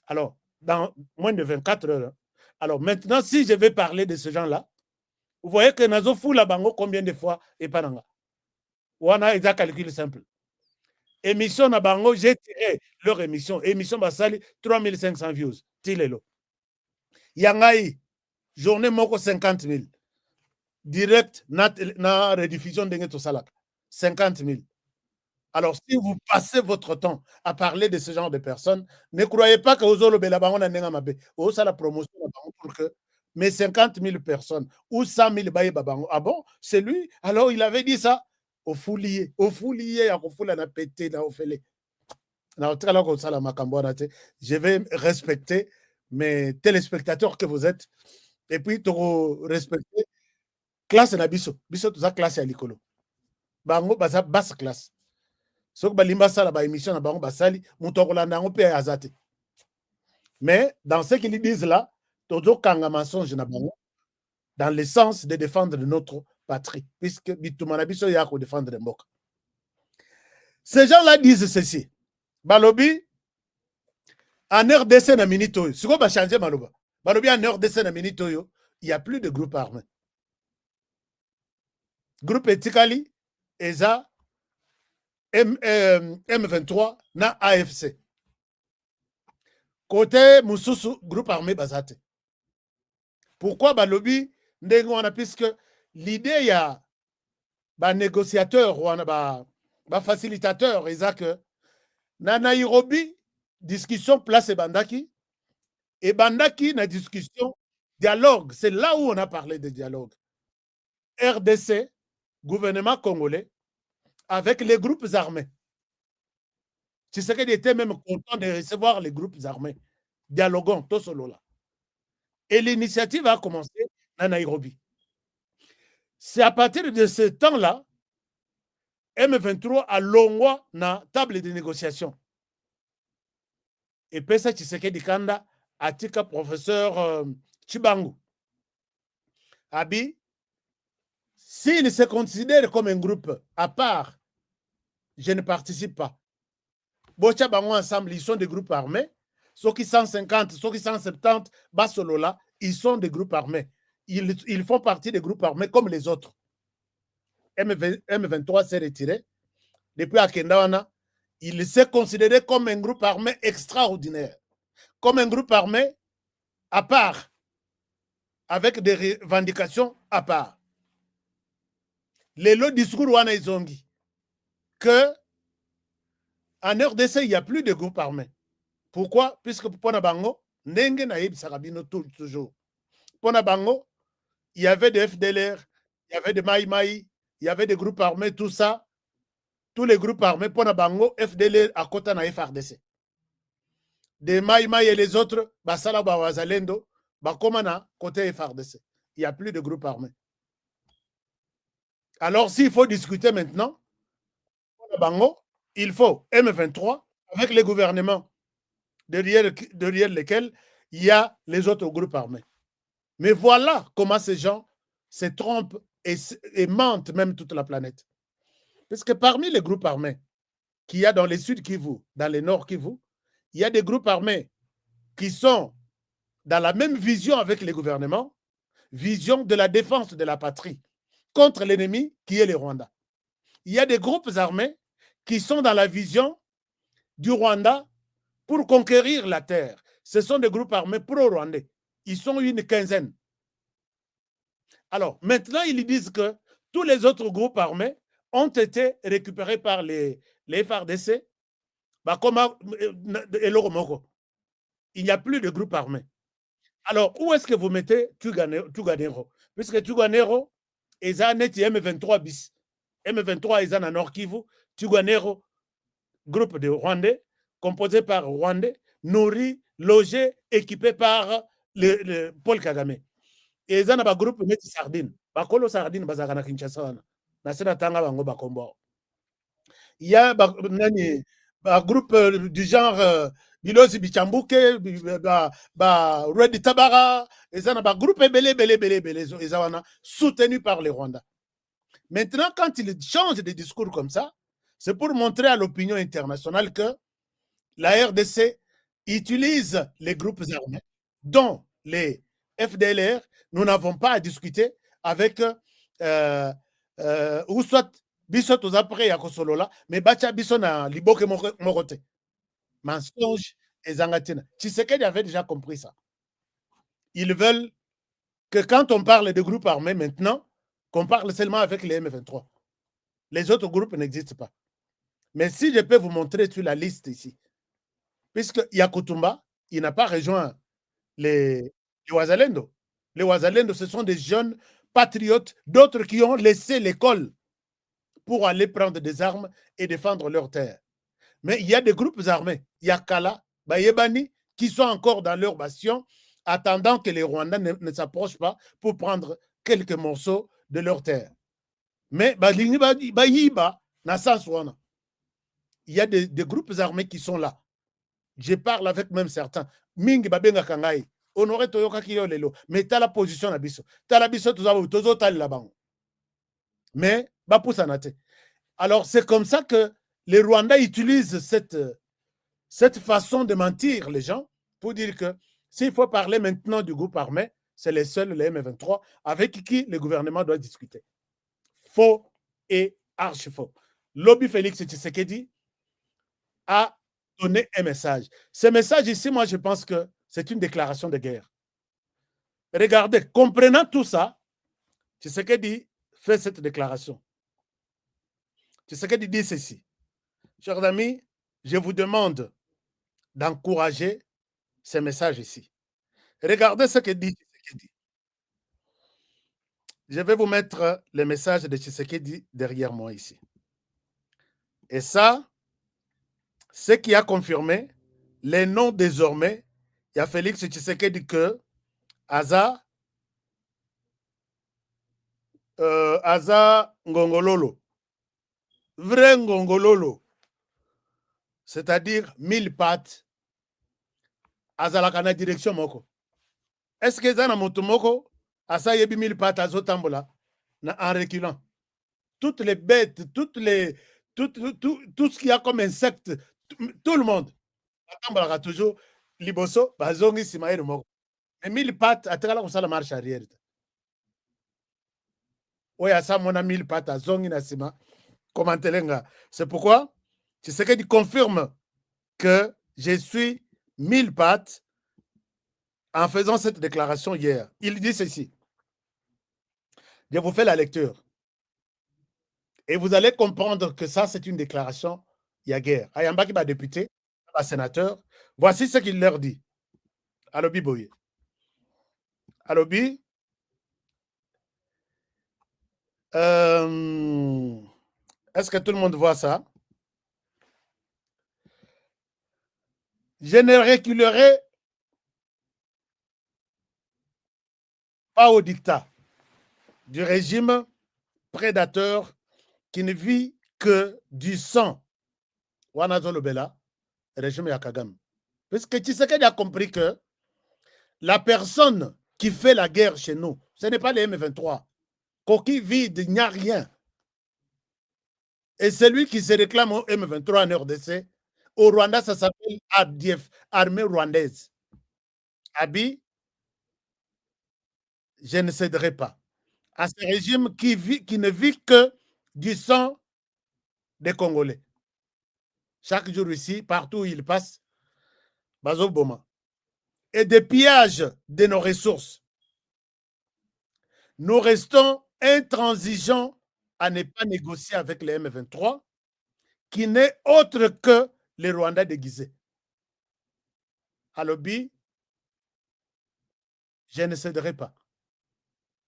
[SPEAKER 7] Alors, dans moins de 24 heures. Alors, maintenant, si je vais parler de ce gens-là, vous voyez que nazo fou la bango combien de fois et pas nanga. Wana est un calcul simple. Émission na bango, j'ai tiré leur émission. Émission basali 3500 views. Tilelo. Yangai, journée moko 50 000. Direct na rediffusion de Ngeto Salak. 50 000. Alors, si vous passez votre temps à parler de ce genre de personnes, ne croyez pas que vous avez la promotion pour que mais 50 000 personnes ou 100 000 babango. Ah bon, c'est lui? Alors, il avait dit ça au foulier, à pété, au fêlé. Je vais respecter mes téléspectateurs que vous êtes et puis respecter classe nabiso. Biso tout ça classe à l'école. Bango baza basse classe. Sok balimba sala ba émission na bango basali muto kolanda ngo pe azate. Mais dans ce qu'ils disent là, todo kanga mensonge na bango dans le sens de défendre notre patrie puisque bitumana biso ya ko défendre mboka. Ces gens-là disent ceci. Balobi en RDC na minito. Siko ba changer maloba. Balobi en RDC na minito yo, il y a plus de groupes armés. Groupe Etikali ESA, M23, na AFC. Côté Moussousou, groupe armé Bazate. Pourquoi Balobi Ndengo, puisque l'idée y a négociateur ou facilitateur, que na Nairobi, discussion place Bandaki, et Bandaki, na discussion, dialogue. C'est là où on a parlé de dialogue. RDC, gouvernement congolais, avec les groupes armés. Tshisekedi était même content de recevoir les groupes armés. Dialoguons, tout solo là. Et l'initiative a commencé à Nairobi. C'est à partir de ce temps-là, M23 a longwa na table de négociation. Et Pesa Tshisekedi Kanda atika professeur Chibangu. Abi, s'ils se considèrent comme un groupe à part, je ne participe pas. Bocha bango ensemble, ils sont des groupes armés. Ceux qui 150, ceux qui 170, Basolola, ils sont des groupes armés. Ils font partie des groupes armés comme les autres. M23 s'est retiré. Depuis Akendawana, il s'est considéré comme un groupe armé extraordinaire. Comme un groupe armé à part, avec des revendications à part. Les lots discours wana izongi que en RDC, il n'y a plus de groupe armé. Pourquoi? Puisque pour Bango, Nenge Naïb Sarabino toujours. Pour Bango, il y avait des FDLR, il y avait des Maï Maï, il y avait des groupes armés, tout ça. Tous les groupes armés, pour Bango, FDLR à côté de FRDC. Des Maï Maï et les autres, Basala Bawazalendo, Bakomana, côté FRDC. Il n'y a plus de groupe armé. Alors, s'il faut discuter maintenant, pour Bango, il faut M23 avec les gouvernements derrière lesquels il y a les autres groupes armés. Mais voilà comment ces gens se trompent et mentent même toute la planète. Parce que parmi les groupes armés qu'il y a dans les Sud Kivu, dans les Nord Kivu, il y a des groupes armés qui sont dans la même vision avec les gouvernements, vision de la défense de la patrie contre l'ennemi qui est le Rwanda. Il y a des groupes armés qui sont dans la vision du Rwanda pour conquérir la terre. Ce sont des groupes armés pro-rwandais. Ils sont une quinzaine. Alors, maintenant, ils disent que tous les autres groupes armés ont été récupérés par les FARDC. Il n'y a plus de groupes armés. Alors, où est-ce que vous mettez Tuganero? Puisque Tuganero est un M23 bis. M23 est un Nord Kivu. Tuganero, groupe de Rwandais, composé par Rwandais, nourri, logé, équipé par le Paul Kagame. Et ils ont un groupe de sardines. Bakolo sardines, bazakana Kinshasa. Nasena tanga bango bakombo. Il y a un groupe du genre Bilozi Bichambuke, Redi Tabara, ils ont un groupe belé, soutenu par les Rwandais. Maintenant, quand ils changent de discours comme ça, c'est pour montrer à l'opinion internationale que la RDC utilise les groupes armés, dont les FDLR. Nous n'avons pas à discuter avec ou soit Bissot aux après à Kosolola, mais Bacha Bissot na Liboke Morote. Mensonge et Zangatina. Tshisekedi avait déjà compris ça. Ils veulent que quand on parle de groupes armés maintenant, qu'on parle seulement avec les M23. Les autres groupes n'existent pas. Mais si je peux vous montrer sur la liste ici, puisque Yakutumba, il n'a pas rejoint les Wazalendo. Les Wazalendo, ce sont des jeunes patriotes, d'autres qui ont laissé l'école pour aller prendre des armes et défendre leur terre. Mais il y a des groupes armés, il y a Kala, Bayebani, qui sont encore dans leur bastion, attendant que les Rwandais ne s'approchent pas pour prendre quelques morceaux de leur terre. Mais il y a des groupes armés qui sont là. Je parle avec même certains. Mingi babenga kangai. Honoré Toyoka Kiyolelo. Mais tu as la position à Bisso. Tu as la Bisso, tu as la banque. Mais, Bapousanate. Alors, c'est comme ça que les Rwandais utilisent cette façon de mentir les gens pour dire que s'il faut parler maintenant du groupe armé, c'est les seuls, les M23, avec qui le gouvernement doit discuter. Faux et archi-faux. Lobby Félix Tshisekedi a donné un message. Ce message ici, moi, je pense que c'est une déclaration de guerre. Regardez, comprenant tout ça, Tshisekedi fait cette déclaration. Tshisekedi dit ceci. Chers amis, je vous demande d'encourager ce message ici. Regardez ce que dit Tshisekedi. Je vais vous mettre le message de Tshisekedi derrière moi ici. Et ça, ce qui a confirmé les noms désormais, il y a Félix Tshisekedi que Aza Ngongololo, vrai Ngongololo, c'est-à-dire 1000 pattes, Azalaka na direction moko. Est-ce que Zana Motomoko, Asa yebi 1000 pattes azotambola, en reculant. Toutes les bêtes, tout ce qu'il y a comme insectes, tout le monde. Atambalaka toujours liboso bazongi sima ye moko. Mais 1000 pattes atekala kosala marche arrière. Oya sa mona 1000 pattes azongi na sima. Commentelenga. C'est pourquoi Tshisekedi confirme que je suis 1000 pattes en faisant cette déclaration hier. Il dit ceci. Je vous fais la lecture. Et vous allez comprendre que ça, c'est une déclaration, il y a guerre. Ayamba qui va député, va sénateur. Voici ce qu'il leur dit. Alobi Boye. Alobi. Est-ce que tout le monde voit ça? Je ne reculerai pas au dictat du régime prédateur qui ne vit que du sang. Wanazo Bela, régime Yakagam. Parce que Tshisekedi a compris que la personne qui fait la guerre chez nous, ce n'est pas les M23. Coquille vide, il n'y a rien. Et celui qui se réclame au M23 en RDC, au Rwanda, ça s'appelle ADF, Armée rwandaise. Abi, je ne céderai pas à ce régime qui ne vit que du sang des Congolais. Chaque jour ici, partout où il passe, Bazo Boma. Et des pillages de nos ressources. Nous restons intransigeants à ne pas négocier avec les M23, qui n'est autre que les Rwandais déguisés. À Lobi, je ne céderai pas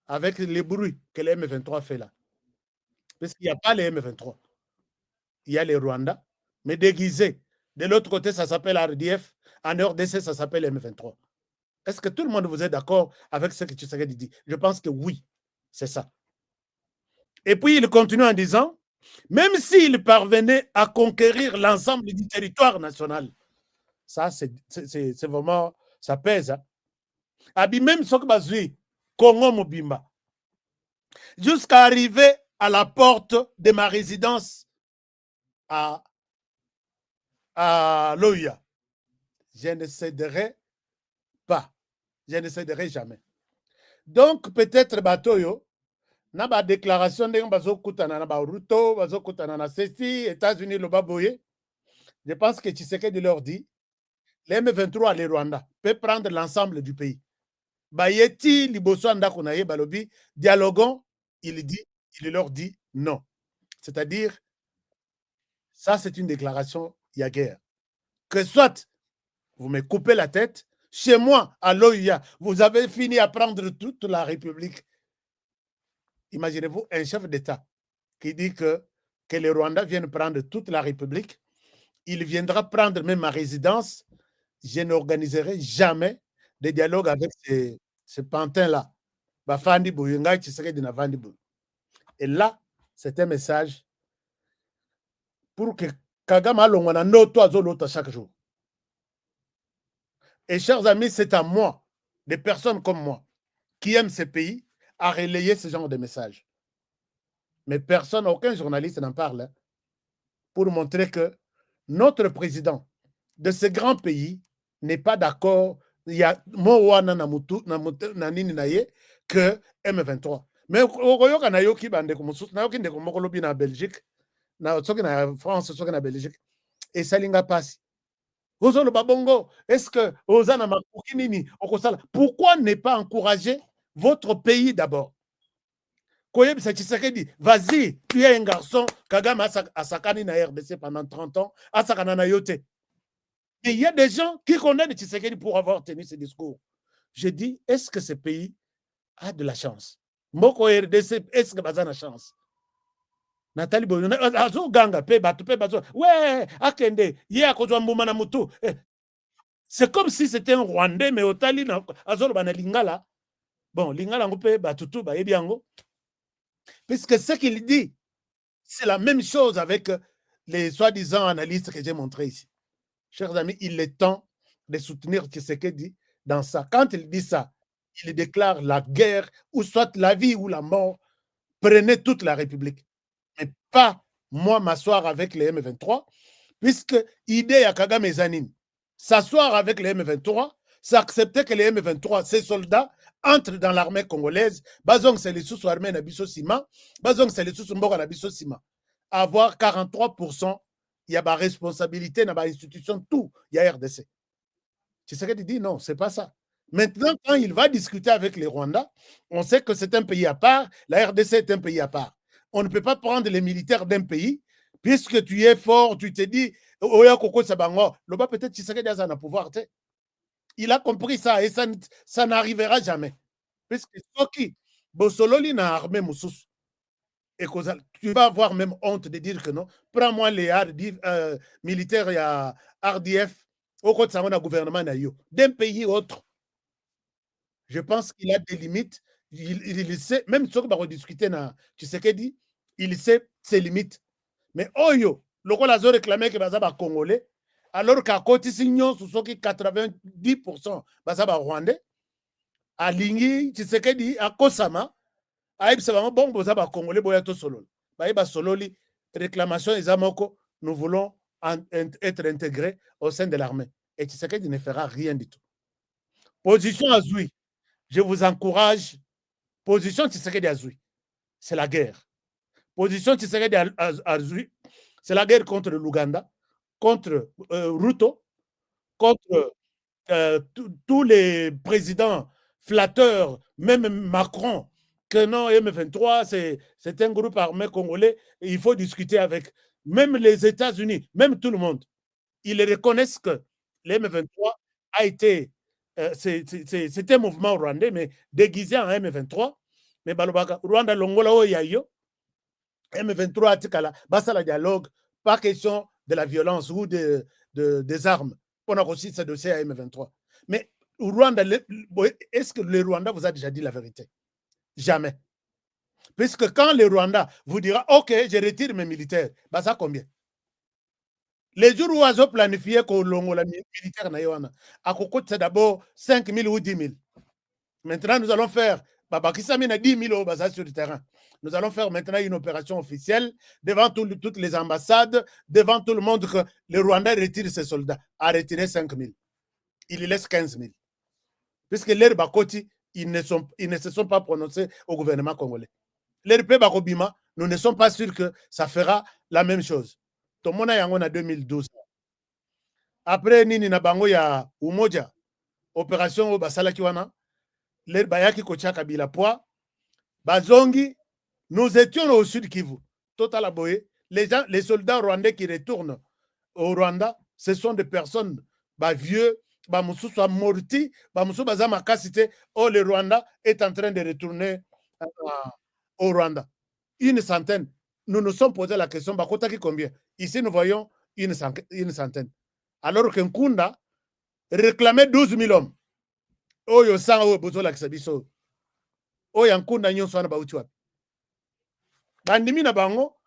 [SPEAKER 7] avec les bruits que les M23 fait là. Parce qu'il n'y a pas les M23. Il y a les Rwandais, mais déguisés. De l'autre côté, ça s'appelle RDF. En RDC, ça s'appelle M23. Est-ce que tout le monde vous est d'accord avec ce que Tshisekedi dit? Je pense que oui, c'est ça. Et puis, il continue en disant, même s'il parvenait à conquérir l'ensemble du territoire national, ça, c'est vraiment, ça pèse. Hein? Abi même ce que bazui, Congo Mobimba, jusqu'à arriver à la porte de ma résidence à Loya, je ne céderai pas. Je ne céderai jamais. Donc, peut-être, Batoyo, na ba déclaration de bazo kutana na ba Ruto, bazo kutana na Ceci, États-Unis, le Baboye. Je pense que Tshisekedi leur dit, les M23, les Rwanda, peuvent prendre l'ensemble du pays. Bayeti, Liboso, Ndakunaye, Balobi, dialoguons, il leur dit non. C'est-à-dire, ça, c'est une déclaration, il y a guerre. Que soit vous me coupez la tête, chez moi, à l'OIA, vous avez fini à prendre toute la République. Imaginez-vous un chef d'État qui dit que les Rwandais viennent prendre toute la République. Il viendra prendre même ma résidence. Je n'organiserai jamais de dialogue avec ces pantins-là. Et là, c'est un message pour que Kagame alongwana noto azolota chaque jour. Et chers amis, c'est à moi, des personnes comme moi, qui aiment ce pays, à relayer ce genre de messages. Mais personne, aucun journaliste n'en parle, hein, pour montrer que notre président de ce grand pays n'est pas d'accord. Il y a Mowana Nanini Naye que M23. Mais au Royaume, Nayoki Bandeko Moussous, Nayoki Ndeko Mokolobi na Belgique, na France, na Belgique, et Salinga passe. Est-ce que pourquoi ne pas encourager votre pays d'abord? Vas-y, tu es un garçon, Kagame a sakani na RDC pendant 30 ans, a sakana na yote. Et il y a des gens qui connaissent Tshisekedi pour avoir tenu ce discours. Je dis, est-ce que ce pays a de la chance? Moko RDC, est-ce que Bazan a chance? Nathalie Boyo, azo ganga, pe bato, ouais, akende, ye akozwa mbuma na mutu. C'est comme si c'était un Rwandais, mais otali na azo bana lingala. Bon, lingala ngope batutu ba yebiango. Puisque ce qu'il dit, c'est la même chose avec les soi-disant analystes que j'ai montrés ici. Chers amis, il est temps de soutenir Tshisekedi dans ça. Quand il dit ça, il déclare la guerre, ou soit la vie ou la mort prenez toute la République. Mais pas moi m'asseoir avec les M23, puisque l'idée à Kagame et Zanine, s'asseoir avec les M23, c'est accepter que les M23, ces soldats, entrent dans l'armée congolaise. Bazong, c'est les sous-armées Nabiso Sima. Bazong, c'est les sous-mboka Nabiso Sima. Avoir 43%, il y a ma responsabilité dans ma institution, tout, il y a RDC. Tu sais ce qu'il dit? Non, c'est pas ça. Maintenant, quand il va discuter avec les Rwandais, on sait que c'est un pays à part, la RDC est un pays à part. On ne peut pas prendre les militaires d'un pays, puisque tu es fort, tu te dis, Oya Koko Sabango, Loba peut-être tu sais qu'il y a un pouvoir. Il a compris ça et ça n'arrivera jamais. Puisque Soki, Bosololi n'a armé Moussous. Et tu vas avoir même honte de dire que non. Prends-moi les militaires, il y a RDF, au côté de son gouvernement, d'un pays autre. Je pense qu'il a des limites. Il sait, même ceux qui vont discuter, tu sais qu'il dit, il sait ses limites. Mais Oyo, le rôle a réclamé que Bazaba Congolais, alors qu'à côté, sinon, sous ce qui 90%, Bazaba Rwandais, à Lingi, tu sais qu'il dit, à Kosama, Aïb Sabama, bon, Bazaba Congolais, Boyato Solol. Baïba Sololi, réclamation, Ezamoko, nous voulons être intégrés au sein de l'armée. Et tu sais qu'il ne fera rien du tout. Position Azoui. Je vous encourage. Position Tshisekedi Azoui, c'est la guerre. Position Tshisekedi Azoui, c'est la guerre contre l'Ouganda, contre Ruto, contre tous les présidents flatteurs, même Macron, que non, M23, c'est un groupe armé congolais, et il faut discuter avec même les États-Unis, même tout le monde. Ils reconnaissent que l'M23 a été c'était un mouvement rwandais, mais déguisé en M23. Mais Rwanda Longola Oyayo, M23 Atikala, basta la dialogue, pas question de la violence ou des armes. On a aussi ce dossier à M23. Mais Rwanda, est-ce que le Rwanda vous a déjà dit la vérité? Jamais. Puisque quand le Rwanda vous dira, OK, je retire mes militaires, bah ça combien? Les jours où ils ont planifié que la militaire à Koko, c'est d'abord 5 000 ou 10 000. Maintenant, nous allons faire, Babakissamine a 10 000 au bazar sur le terrain. Nous allons faire maintenant une opération officielle devant toutes les ambassades, devant tout le monde que le Rwanda retire ses soldats. A retiré 5 000. Il laisse 15 000. Puisque les Bakoti, ils ne se sont pas prononcés au gouvernement congolais. Les Bakobima, nous ne sommes pas sûrs que ça fera la même chose. Tomona yango na 2012. Après nini na bango ya Umoja, opération au basalaki wana, les bayaki kocha Kabila poids, bazongi, nous étions au sud Kivu. Total aboye, les soldats rwandais qui retournent au Rwanda, ce sont des personnes vieux, Moussou soit morti, Moussou bazama kasite, oh le Rwanda est en train de retourner au Rwanda. Une centaine. Nous nous sommes posé la question, combien? Ici, nous voyons une centaine. Alors que Nkunda réclamait 12 000 hommes. Oyo sang oyo bozo la kisabiso. Oyo Nkunda nyonso wana bauti wapi. Bandimi na bango,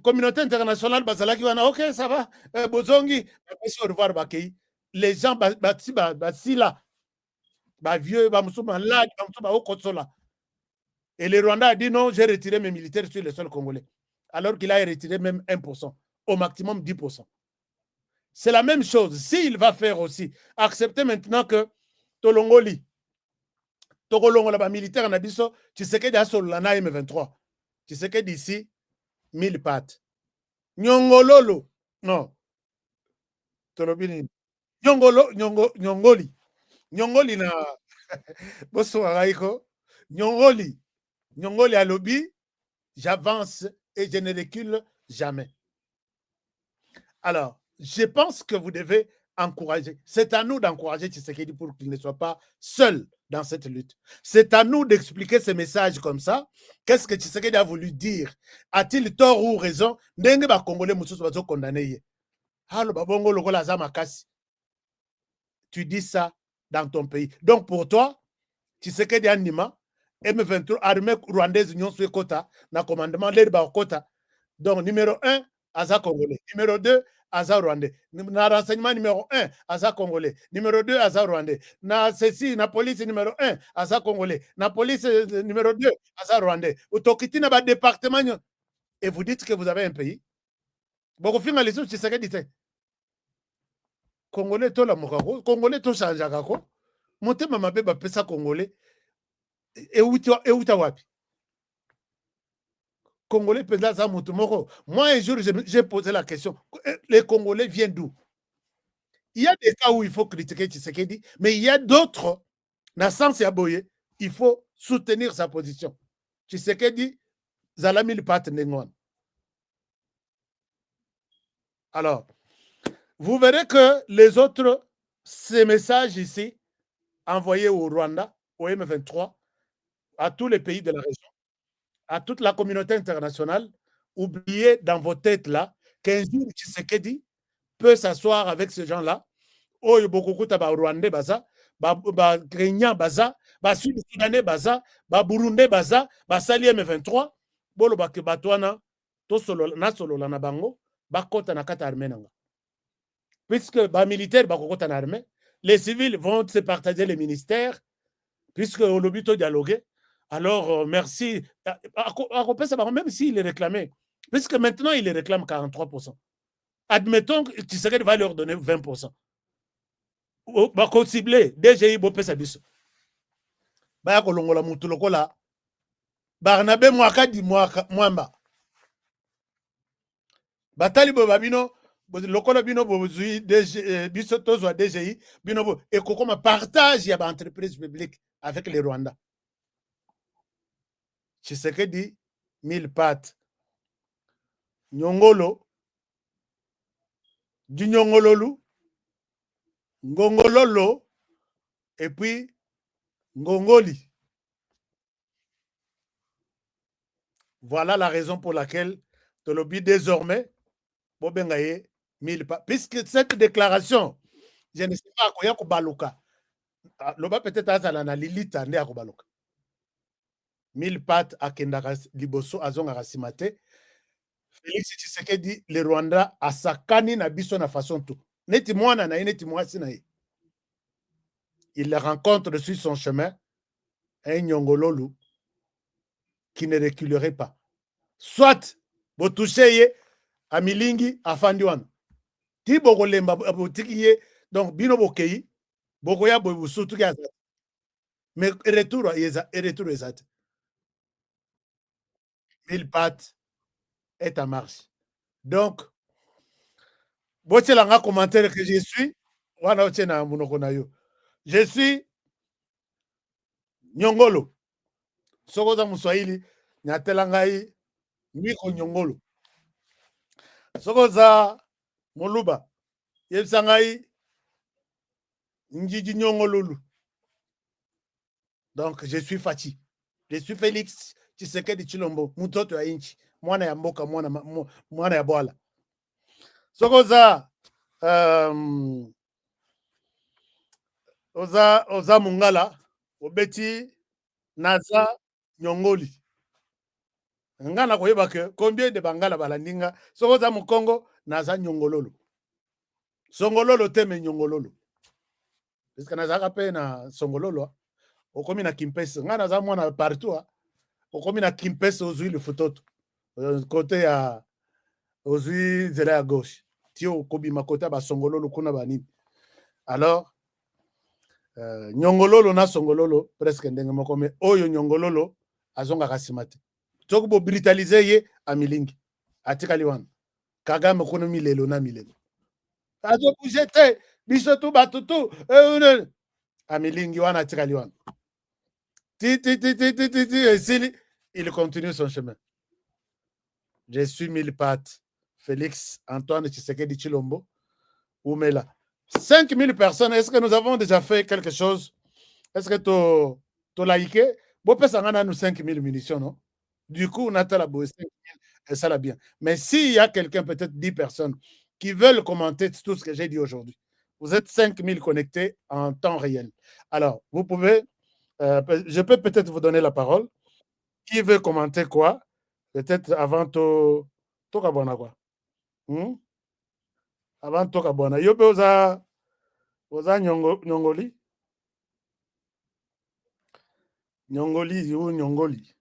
[SPEAKER 7] communauté internationale bazalaki wana, OK, ça va. Bozongi, au revoir bakei. Les gens bati là. Vieux, bamusu malade, bamusu ba okosola. Et le Rwanda a dit non, j'ai retiré mes militaires sur le sol congolais. Alors qu'il a retiré même 1%, au maximum 10%. C'est la même chose. S'il va faire aussi, accepter maintenant que Tolongoli, Togolongola militaire Nabiso, tu sais que dans l'ana M23, tu sais que d'ici 1000 pattes. Nyongololo, non. Nyongoli. Nyongoli na Bosso Araiko. Nyongoli à lobby, j'avance et je ne recule jamais. Alors, je pense que vous devez encourager. C'est à nous d'encourager Tshisekedi pour qu'il ne soit pas seul dans cette lutte. C'est à nous d'expliquer ces messages comme ça. Qu'est-ce que Tshisekedi a voulu dire? A-t-il tort ou raison? Ndenge ba Congolais mususu bazo condamné. Halo babongo lokola za makasi. Tu dis ça dans ton pays. Donc pour toi, Tshisekedi anima M23 armée rwandaise union sur quota na commandement l'air ba quota. Donc numéro 1 Aza Congolais, numéro 2 aza rwandais. Na renseignement numéro 1, aza congolais. Numéro 2, aza rwandais. Na ceci, na police numéro 1, aza congolais. Na police numéro 2, aza rwandais. Utokiti na ba département. Et vous dites que vous avez un pays. Beaucoup finga les autres, c'est dit. Congolais to la mokako, Congolais to changeaka ko. Motema mabe ba pesa Congolais. Et uta wapi? Congolais pendant ça moko. Moi un jour j'ai posé la question, les Congolais viennent d'où? Il y a des cas où il faut critiquer Tshisekedi, mais il y a d'autres, dans le sens Yaboye, il faut soutenir sa position. Tshisekedi, Zalamil Pat Nengon. Alors, vous verrez que les autres, ces messages ici, envoyés au Rwanda, au M23, à tous les pays de la région, à toute la communauté internationale, oubliez dans vos têtes là qu'un jour Tshisekedi peut s'asseoir avec ces gens-là. Oyo bokokuta ba Rwandais baza, ba Kenyan baza, ba Sud-Soudanais baza, ba Burundais baza, ba sali M23, bolo ba ke batwana to solo na solo na bango, ba kota na kata armée nanga. Puisque ba militaires ba kokota na armée, les civils vont se partager les ministères puisque au lobby to dialoguer. Alors merci même s'il les réclamait, puisque maintenant il les réclame 43%. Admettons que Tshisekedi va leur donner 20%. Bako ciblé DGI bopesa biso baya kolongola mutu lokola Barnabé Mwakadi Mwamba batali bo babino lokola bino bozui biso tozwa DGI bino bo ekokoma partage ya ba entreprise publique avec les Rwandais. Tshisekedi 1000 pattes Nyongolo du Nyongololu Ngongololo et puis Ngongoli. Voilà la raison pour laquelle Tolobi désormais Bobengaye 1000 pas. Puisque cette déclaration, je ne sais pas quoi Baluka. Loba peut-être à Lilita nde Baluka. 1000 pattes à Kendara Liboso Azonga Rasimate. Félix Tshisekedi le Rwanda a sakani na biso na façon tout. Neti mwana na neti mwasi na. Il rencontre sur son chemin un Nyongololu qui ne reculerait pas. Soit vous touchez à Milingi, à Fandiwan. Ti bokolemba botikiye donc bino bokei bokoya bobusutu ya. Mais retour exact. 1000 pattes est en marche. Donc boche langa commentaire que je suis wana ochena munoko na yo. Je suis Nyongolo. Sokoza Muswahili nyatelangai Miko Nyongolo. Sokoza Moluba Yebsangai Njiji Nyongolulu. Donc je suis Fachi. Je suis Félix Tshisekedi Tshilombo, mutoto ya inchi, mwana ya mboka, mwana ya boala. Sokoza oza Mungala obeti naza Nyongoli. Ngana koyeba ke combien de bangala balandinga sokoza Mukongo naza Nyongololo. Songololo teme Nyongololo. Parce que naza pe na Songololo okomi na Kimpese. Ngana za mwana partout okomi na Kimpese ozui le fototo. Côté ya ozui zela ya gauche. Tio okobi makota ba Songololo kuna banini. Alors Nyongololo na Songololo presque ndenge moko me oyo Nyongololo azonga kasimate. Toko bo brutaliser ye a Milingi. Atikali wana. Kagame kono milelo na milelo. Azo kujete biso tu batutu a Milingi wana atikali wana. Il continue son chemin. Je suis 1000 pattes. Félix Antoine Tshisekedi Tshilombo. Oumela. 5000 personnes. Est-ce que nous avons déjà fait quelque chose? Est-ce que tu as liké? Bon, personne n'a nous 5000 munitions, non? Du coup, on a la 5000 et ça l'a bien. Mais s'il y a quelqu'un, peut-être 10 personnes, qui veulent commenter tout ce que j'ai dit aujourd'hui, vous êtes 5000 connectés en temps réel. Alors, vous pouvez, je peux peut-être vous donner la parole. Qui veut commenter quoi? Peut-être avant tout quoi? Avant toka bona. Yo pe oza nyongoli. Nyongoli ou nyongoli.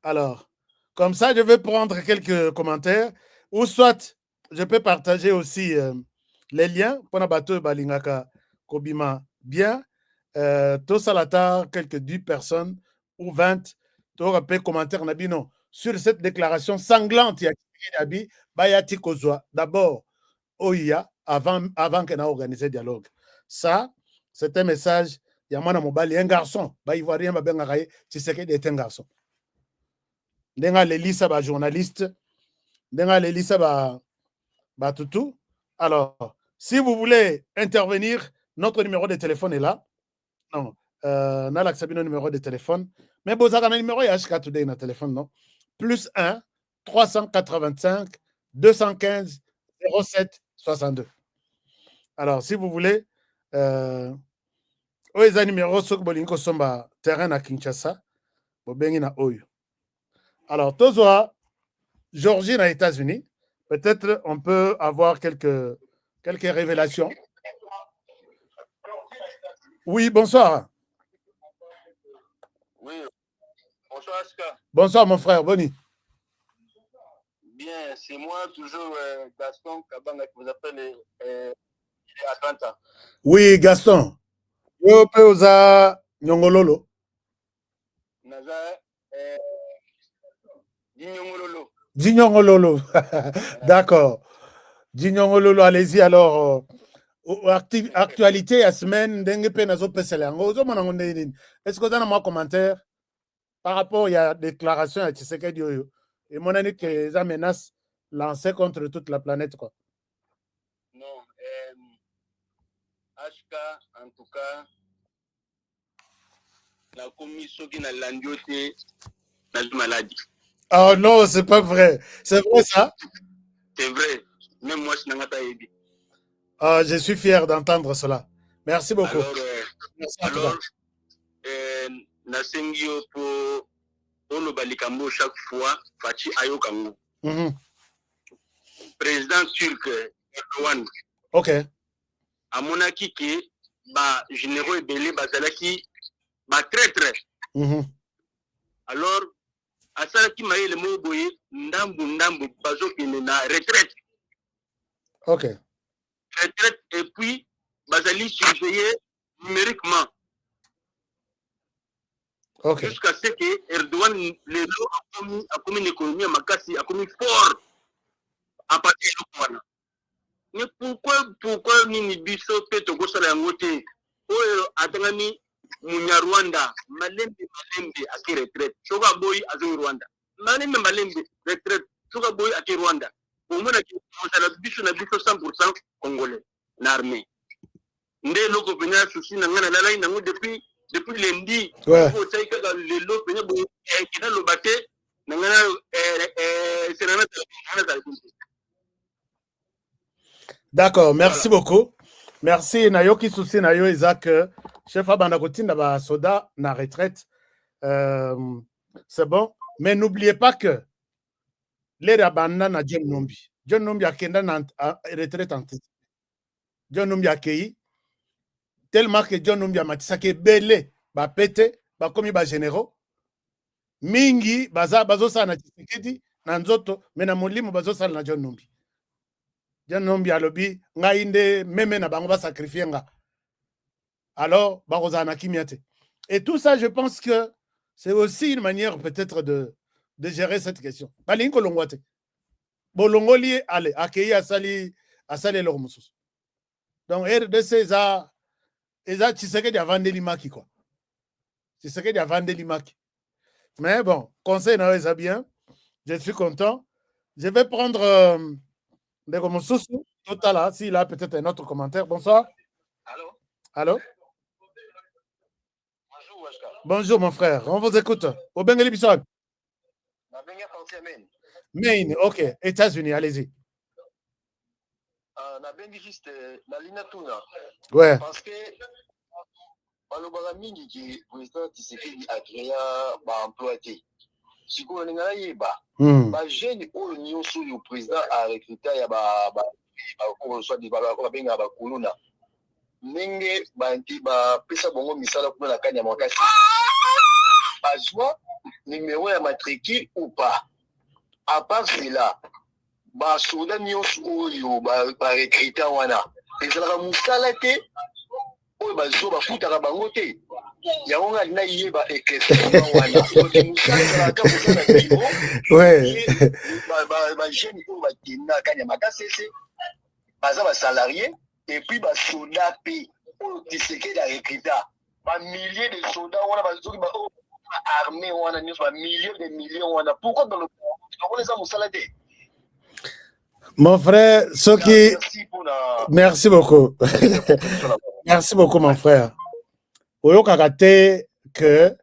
[SPEAKER 7] Alors, comme ça, je vais prendre quelques commentaires. Ou soit, je peux partager aussi les liens pour na bateau balingaka kobima bien. Tout salata, quelques 10 personnes ou 20. Tu auras commentaire nabino sur cette déclaration sanglante. Bayati Kozwa. D'abord, Oya, avant qu'on ait organisé le dialogue. Ça, c'est un message. Il y a un garçon. Il va rien, tu sais qu'il est un garçon. Denga les lisa ba journaliste. Denga les lisa ba tutu. Alors, si vous voulez intervenir, notre numéro de téléphone est là. Non, Nalak Sabino numéro de téléphone. Mais vous avez un numéro HK Today dans téléphone, non? Plus 1 385 215 07 62. Alors, si vous voulez, un numéro sur Bolinko Somba terrain à Kinshasa, na Oyo. Alors, Tozoa, Georgie aux États-Unis, peut-être on peut avoir quelques révélations. Oui, bonsoir.
[SPEAKER 8] Oui, bonsoir Aska.
[SPEAKER 7] Bonsoir mon frère, Boni.
[SPEAKER 8] Bien, c'est moi toujours Gaston Kabanga qui vous appelle Atlanta.
[SPEAKER 7] Oui, Gaston. Yo pe oza Nyongololo.
[SPEAKER 8] Naza Dinyongololo.
[SPEAKER 7] Dinyongololo. D'accord. Dinyongololo, allez-y alors. Actualité à semaine, dengue pe nazo pesele ngo zo mona ngonde nini. Est-ce que vous avez un commentaire par rapport à la déclaration à Tshisekedi Yoyo et mon année que les menaces lancées contre toute la planète quoi.
[SPEAKER 8] Non, HK en tout cas la commission qui n'a l'andioté n'a pas maladie.
[SPEAKER 7] Oh non, c'est pas vrai. C'est vrai ça?
[SPEAKER 8] C'est vrai. Même moi je n'ai pas aidé.
[SPEAKER 7] Je suis fier d'entendre cela. Merci beaucoup.
[SPEAKER 8] Alors, Nasengio pour le Balikambo chaque fois, Fachi Ayokango. Président turc Erdogan.
[SPEAKER 7] Ok.
[SPEAKER 8] À mon avis, que généraux et belé bazalaki traître. Alors, à ça qui m'a le mot boye ndambu bazo qui na retraite.
[SPEAKER 7] Ok.
[SPEAKER 8] Retraite et puis bazali surveillé numériquement.
[SPEAKER 7] Okay.
[SPEAKER 8] Jusqu'à ce que Erdogan a commis une économie à Makassi, a commis fort à partir de Rwanda. Mais pourquoi Nini Bisso peut te gosser la moitié? Oh, Adangani, Rwanda, Malembe, à qui retraite? Soga Boy à Rwanda. Malembe, retraite. Soga Boy à qui Rwanda. Pour moi, on a Bisso 100% congolais, l'armée. Ndé loko penya souci na ngana lala ina depuis lundi.
[SPEAKER 7] Ouais. D'accord, merci beaucoup. Merci Nayoki Souci Nayo Isaac, chef Abandakotin ba soda na retraite. C'est bon, mais n'oubliez pas que les Rabanda na John Numbi. John Numbi a kenda na retraite anticipée. John Numbi a kei tellement que John Numbi a matisake belé ba pété ba komi ba généraux mingi bazo sa na Tshisekedi na nzoto mais na molimo bazo sa na John Numbi. John Numbi a lobby ngai nde meme na bango ba sacrifier nga. Alors baroza na kimiate. Et tout ça je pense que c'est aussi une manière peut-être de gérer cette question. Balinko longwate. Bolongoli allez accueilli asali leur mususu. Donc RDC eza Tshisekedi a vendu l'imaki quoi. Tshisekedi a vendu l'imaki. Mais bon, conseil n'a pas bien. Je suis content. Je vais prendre Ndeko Mususu. Total là, s'il a peut-être un autre commentaire. Bonsoir.
[SPEAKER 8] Allô?
[SPEAKER 7] Allô?
[SPEAKER 8] Bonjour, Washka.
[SPEAKER 7] Bonjour mon frère, on vous écoute. Au Bengali Bisson. Maine, ok. États-Unis, allez-y.
[SPEAKER 8] Na bengi juste la ligne tuna.
[SPEAKER 7] Ouais.
[SPEAKER 8] Parce que balobaka mingi ki président Tshisekedi a créé ba employé. Sikoyo ninga yeba. Ba jeune oyo nyonso yo président a recruté ya ba soit dit babenga bakuluna ndenge banti bapesa bongo misala kuna na kanya makasi bazwa numéro ya matricule ou pas. À part cela basoda nyonso oyo barekrite wana ezalaka mosala te oyo bazo bafutaka bango te yango nga lina yeba éclaircissement wana mosala ezalaka mosala biro bagene oyo bakenda kanya makasese baza basalarié et puis basoda mpe oyo Tshisekedi arekrita bamilliers de soldats wana bazoki armée wana nyonso bamillions de millions wana pourquoi dans le on eza mosala te.
[SPEAKER 7] Mon frère, Soki, merci beaucoup. Merci beaucoup, mon frère. Oyo kakate que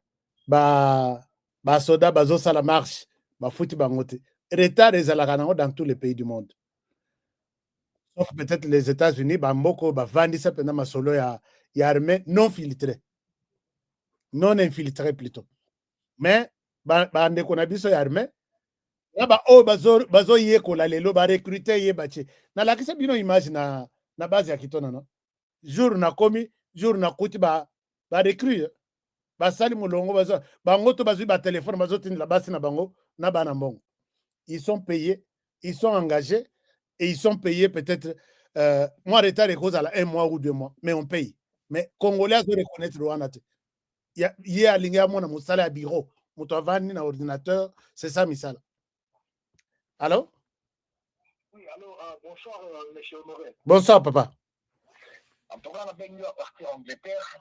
[SPEAKER 7] soda bazo ça la marche, fouti bangote. Retard des alakanango dans tous les pays du monde. Sauf peut-être les États-Unis, bamboko vandi ça pendant ma solo ya armée non filtrée. Non infiltrée plutôt. Mais bande qu'on a biso ya armée bazo ye kola lelo ba recruter ye bache na la kisa bino image na base ya kitona no jour na komi jour na kuti ba recruter ba sali mulongo bazo bango to bazo ba téléphone bazo tinda base na bango na bana mbongo ils sont payés, ils sont engagés et ils sont payés peut-être moi retard et cause à la 1 mois ou 2 mois mais on paye. Mais congolais doivent reconnaître le wanate y a linga mona musala ya bureau muto avani na ordinateur c'est ça misala. Allô?
[SPEAKER 8] Oui, allô, bonsoir, monsieur Honoré.
[SPEAKER 7] Bonsoir, papa.
[SPEAKER 8] En tout cas, on a venu à partir d'Angleterre.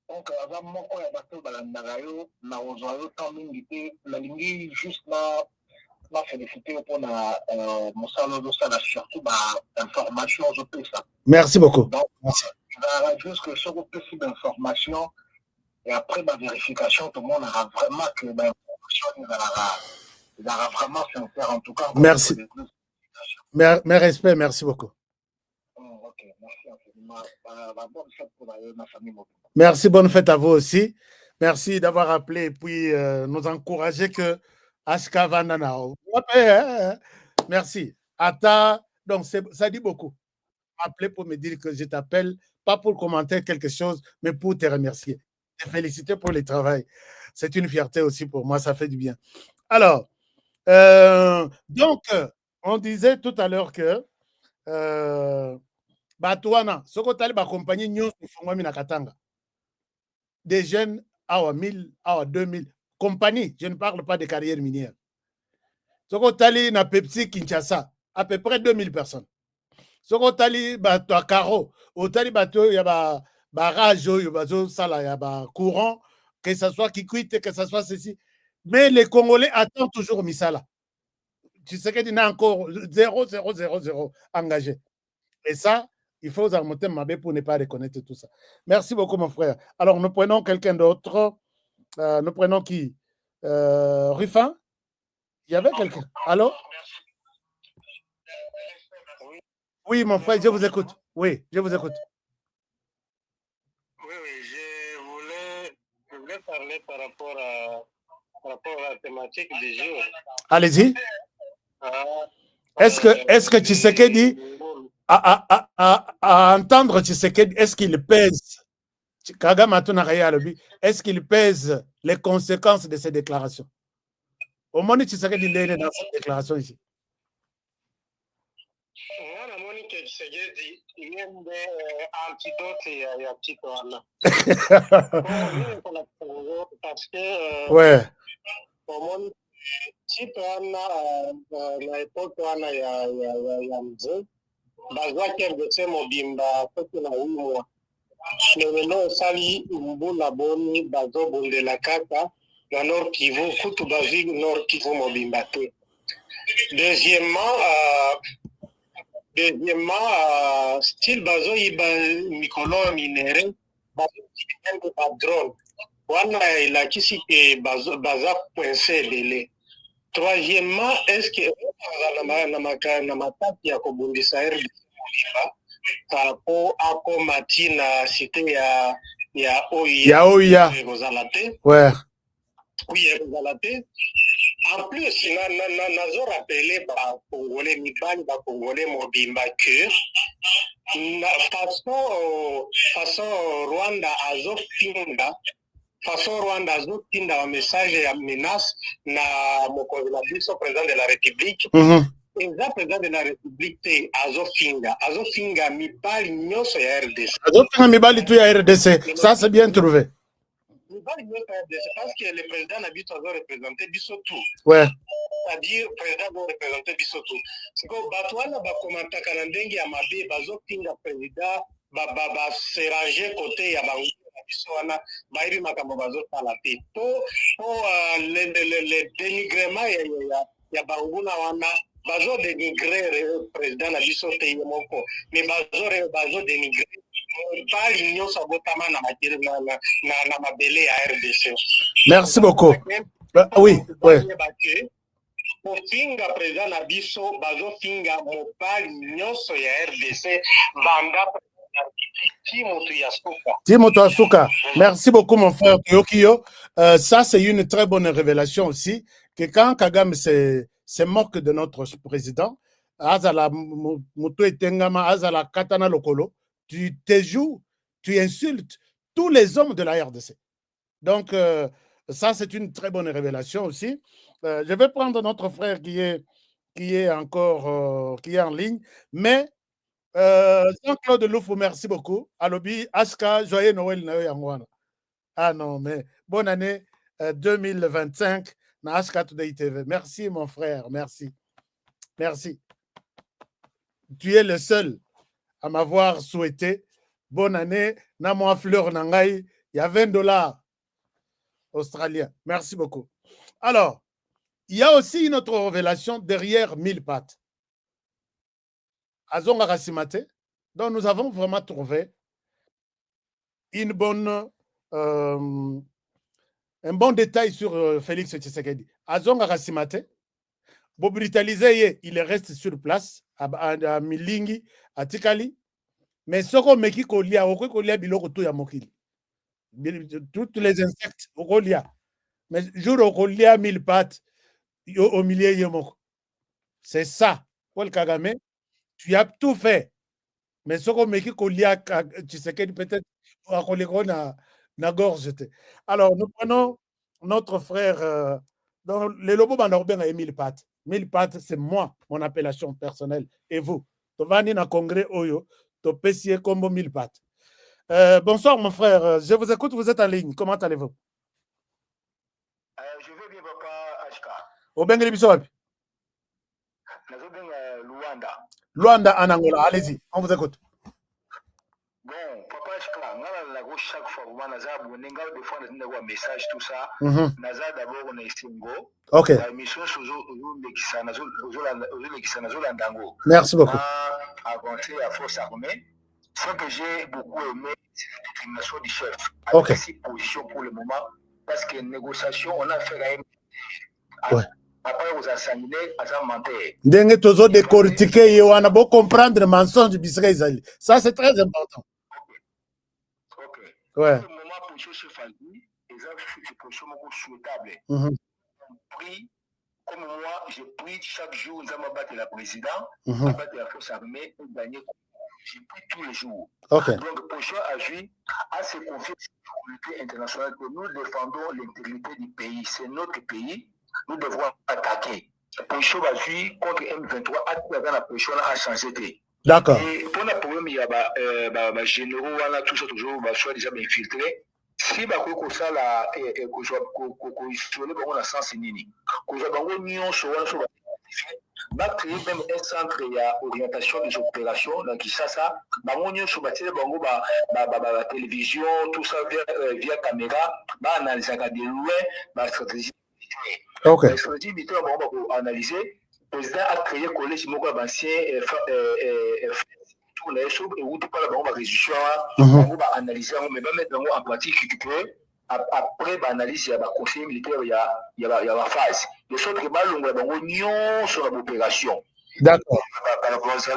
[SPEAKER 8] Donc, avant mon coin, il y a battu Balandarayo, na Ozoyo, tant mingi, la ligne juste m'a félicité pour mon salon de ça, surtout l'information aux autres.
[SPEAKER 7] Merci beaucoup.
[SPEAKER 8] Donc, il y a juste que sur le d'information, et après ma vérification, tout le monde aura vraiment que l'information, il aura vraiment sincère en tout cas.
[SPEAKER 7] Merci. Mes respects, merci beaucoup.
[SPEAKER 8] Ok, merci. Bonne fête pour ma famille.
[SPEAKER 7] Merci, bonne fête à vous aussi. Merci d'avoir appelé et puis nous encourager que Ashka Vandanao. Merci. Ata, donc ça dit beaucoup. Appelez pour me dire que je t'appelle, pas pour commenter quelque chose, mais pour te remercier. Te féliciter pour le travail. C'est une fierté aussi pour moi, ça fait du bien. Alors, donc, on disait tout à l'heure que Batouana, ce qu'on a compagnie Nyos na Katanga. Des jeunes à 1000, à 2000, compagnie, je ne parle pas de carrière minière. Ce qu'on a na Pepsi Kinshasa, à peu près 2000 personnes. Ce qu'on a à Caro, au Tali bateau, il y a barrage, il y a courant, que ce soit qui quitte, que ce soit ceci. Mais les Congolais attendent toujours Misala. Tu sais qu'il y a encore 0,000 engagés. Et ça, il faut remonter Mabé pour ne pas reconnaître tout ça. Merci beaucoup, mon frère. Alors, nous prenons quelqu'un d'autre. Nous prenons qui? Rufin? Il y avait quelqu'un. Allô? Oui, mon frère, je vous écoute. Oui, je vous écoute.
[SPEAKER 8] Oui, je voulais parler par rapport à la thématique du jour.
[SPEAKER 7] Allez-y. Est-ce que Tshisekedi, à entendre Tshisekedi, est-ce qu'il pèse, est-ce qu'il pèse les conséquences de ces déclarations? Au moins, Tshisekedi est dans cette déclaration ici. Ouais.
[SPEAKER 8] Chito na epoke wana ya mzee bazwaki RDC mobimba soki na 8 mois lelo osali mbula boni bazobundela kaka na Nord Kivu kutu bazwi Nord Kivu mobimba te. Deuxièmement style bazoyiba mikolo minere bazoyiba ba drone wana ilakisi ke baza coincé ebele. Troisièmement, est-ce que na mataki ya kobundisa RDC par rapport à komati na cité ya OIA
[SPEAKER 7] kozala te? Ouais.
[SPEAKER 8] Oui, kozala te. En plus, nazo rappelé par Congolais, Mibani, par Congolais, Mobimba, que façon Rwanda azofinga, un message ya menace na mokonzi na biso président de la République. Eza président de la République te azofinga mibali nyonso ya RDC.
[SPEAKER 7] Azofinga mibali tu ya RDC. Ça c'est bien trouvé.
[SPEAKER 8] Mibali nyonso ya RDC parce que le président na biso azo représenter biso tout.
[SPEAKER 7] Ouais.
[SPEAKER 8] C'est-à-dire président doit représenter biso tout. C'est que bato wana bakomantaka na ndenge ya mabe bazofinga président baseranger côté ya bango biso wana bayebi makambo bazosala te po le dénigrement ya banguna wana bazo dénigrer président na biso te ye moko mais bazo dénigrer bali nyonso abotama na mabele ya RDC.
[SPEAKER 7] Merci beaucoup. Oui, oui.
[SPEAKER 8] Mofinga président na biso bazofinga mobali nyonso ya RDC banda
[SPEAKER 7] Timoto Asuka. Merci beaucoup mon frère Yokio. Ça c'est une très bonne révélation aussi que quand Kagame se moque de notre président, Azala Muto Etengama, Azala Katana Lokolo, tu te joues, tu insultes tous les hommes de la RDC. Donc ça c'est une très bonne révélation aussi. Je vais prendre notre frère qui est encore qui est en ligne, mais Jean-Claude Loufou, merci beaucoup. Alobi, Aska, joyeux Noël, Yangwana. Ah non, mais bonne année 2025 na Aska Today TV. Merci mon frère, merci. Merci. Tu es le seul à m'avoir souhaité bonne année. Na moi fleur nangai, il y a $20 australiens. Merci beaucoup. Alors, il y a aussi une autre révélation derrière 1000 pattes. Azonga Rassimate, donc nous avons vraiment trouvé un bon détail sur Félix Tshisekedi. Azonga Rassimate, Bobritalisé, il reste sur place, à Milingi, à Tikali, mais Soko Meki Kolia, Okolia Biloko to ya Mokili. Tous les insectes, Okolia. Mais jour Okolia 1000 pattes, au milieu Yemoko. C'est ça, Paul Kagame. Tu as tout fait. Mais ce qu'on me dit tu sais que peut-être na gorge. Alors, nous prenons notre frère dans les lobos bandorben à 1000 pattes. 1000 pattes, c'est moi, mon appellation personnelle. Et vous, tu vas venir dans le congrès Oyo, tu peux essayer comme 1000 pattes. Bonsoir, mon frère. Je vous écoute, vous êtes en ligne. Comment allez-vous?
[SPEAKER 8] Je vais bien, papa Ashka.
[SPEAKER 7] Au Bengali Bissoab.
[SPEAKER 8] Luanda.
[SPEAKER 7] Luanda en Angola, allez-y, on vous écoute.
[SPEAKER 8] Bon, papa, chaque fois, on a des fois, on a un message, tout ça. Naza d'abord, on a Singo.
[SPEAKER 7] Ok. Merci beaucoup.
[SPEAKER 8] Avancé à force armée. Ce que j'ai beaucoup aimé, c'est la détermination du chef.
[SPEAKER 7] Ok.
[SPEAKER 8] 6 positions pour le moment, parce que négociation, on a fait
[SPEAKER 7] ouais.
[SPEAKER 8] Après, vous assimilez à ça mentir.
[SPEAKER 7] Ndenge tozo décortiquer et on a beau comprendre le mensonge du Bisraël. Ça, c'est très important.
[SPEAKER 8] Ok.
[SPEAKER 7] Ouais.
[SPEAKER 8] Pour le moment, pour ce chef Albi, les gens, je position souhaitable. Comme moi, je prie chaque jour, nous allons battre la présidente, battre la force armée et gagner. Je prie tous les jours.
[SPEAKER 7] Okay.
[SPEAKER 8] Donc, Pocho agit à se confier sur la communauté internationale que nous défendons l'intégrité du pays. C'est notre pays. Nous devons attaquer. Pocho agit contre M23 à la Pocho a changé.
[SPEAKER 7] D'accord.
[SPEAKER 8] Et pour le problème, il y a des généraux, tout ça toujours, soit déjà infiltré. Si bah quoi ça là, que je isolé bah on a sens nini. Que je bah on y sur bah créer même un centre d'orientation des opérations dans Kinshasa. Bah on y sur bah la télévision, tout ça via caméra, bah analyser de loin, bah stratégie.
[SPEAKER 7] Ok.
[SPEAKER 8] La stratégie militaire bah on va analyser. Le président a créé un collège moko ancien tout les choses et où tu parles de la résolution, on va analyser, mais va mettre en pratique après l'analyse, il y a le conseil militaire, il y a la phase. De sorte que on va union sur l'opération.
[SPEAKER 7] D'accord.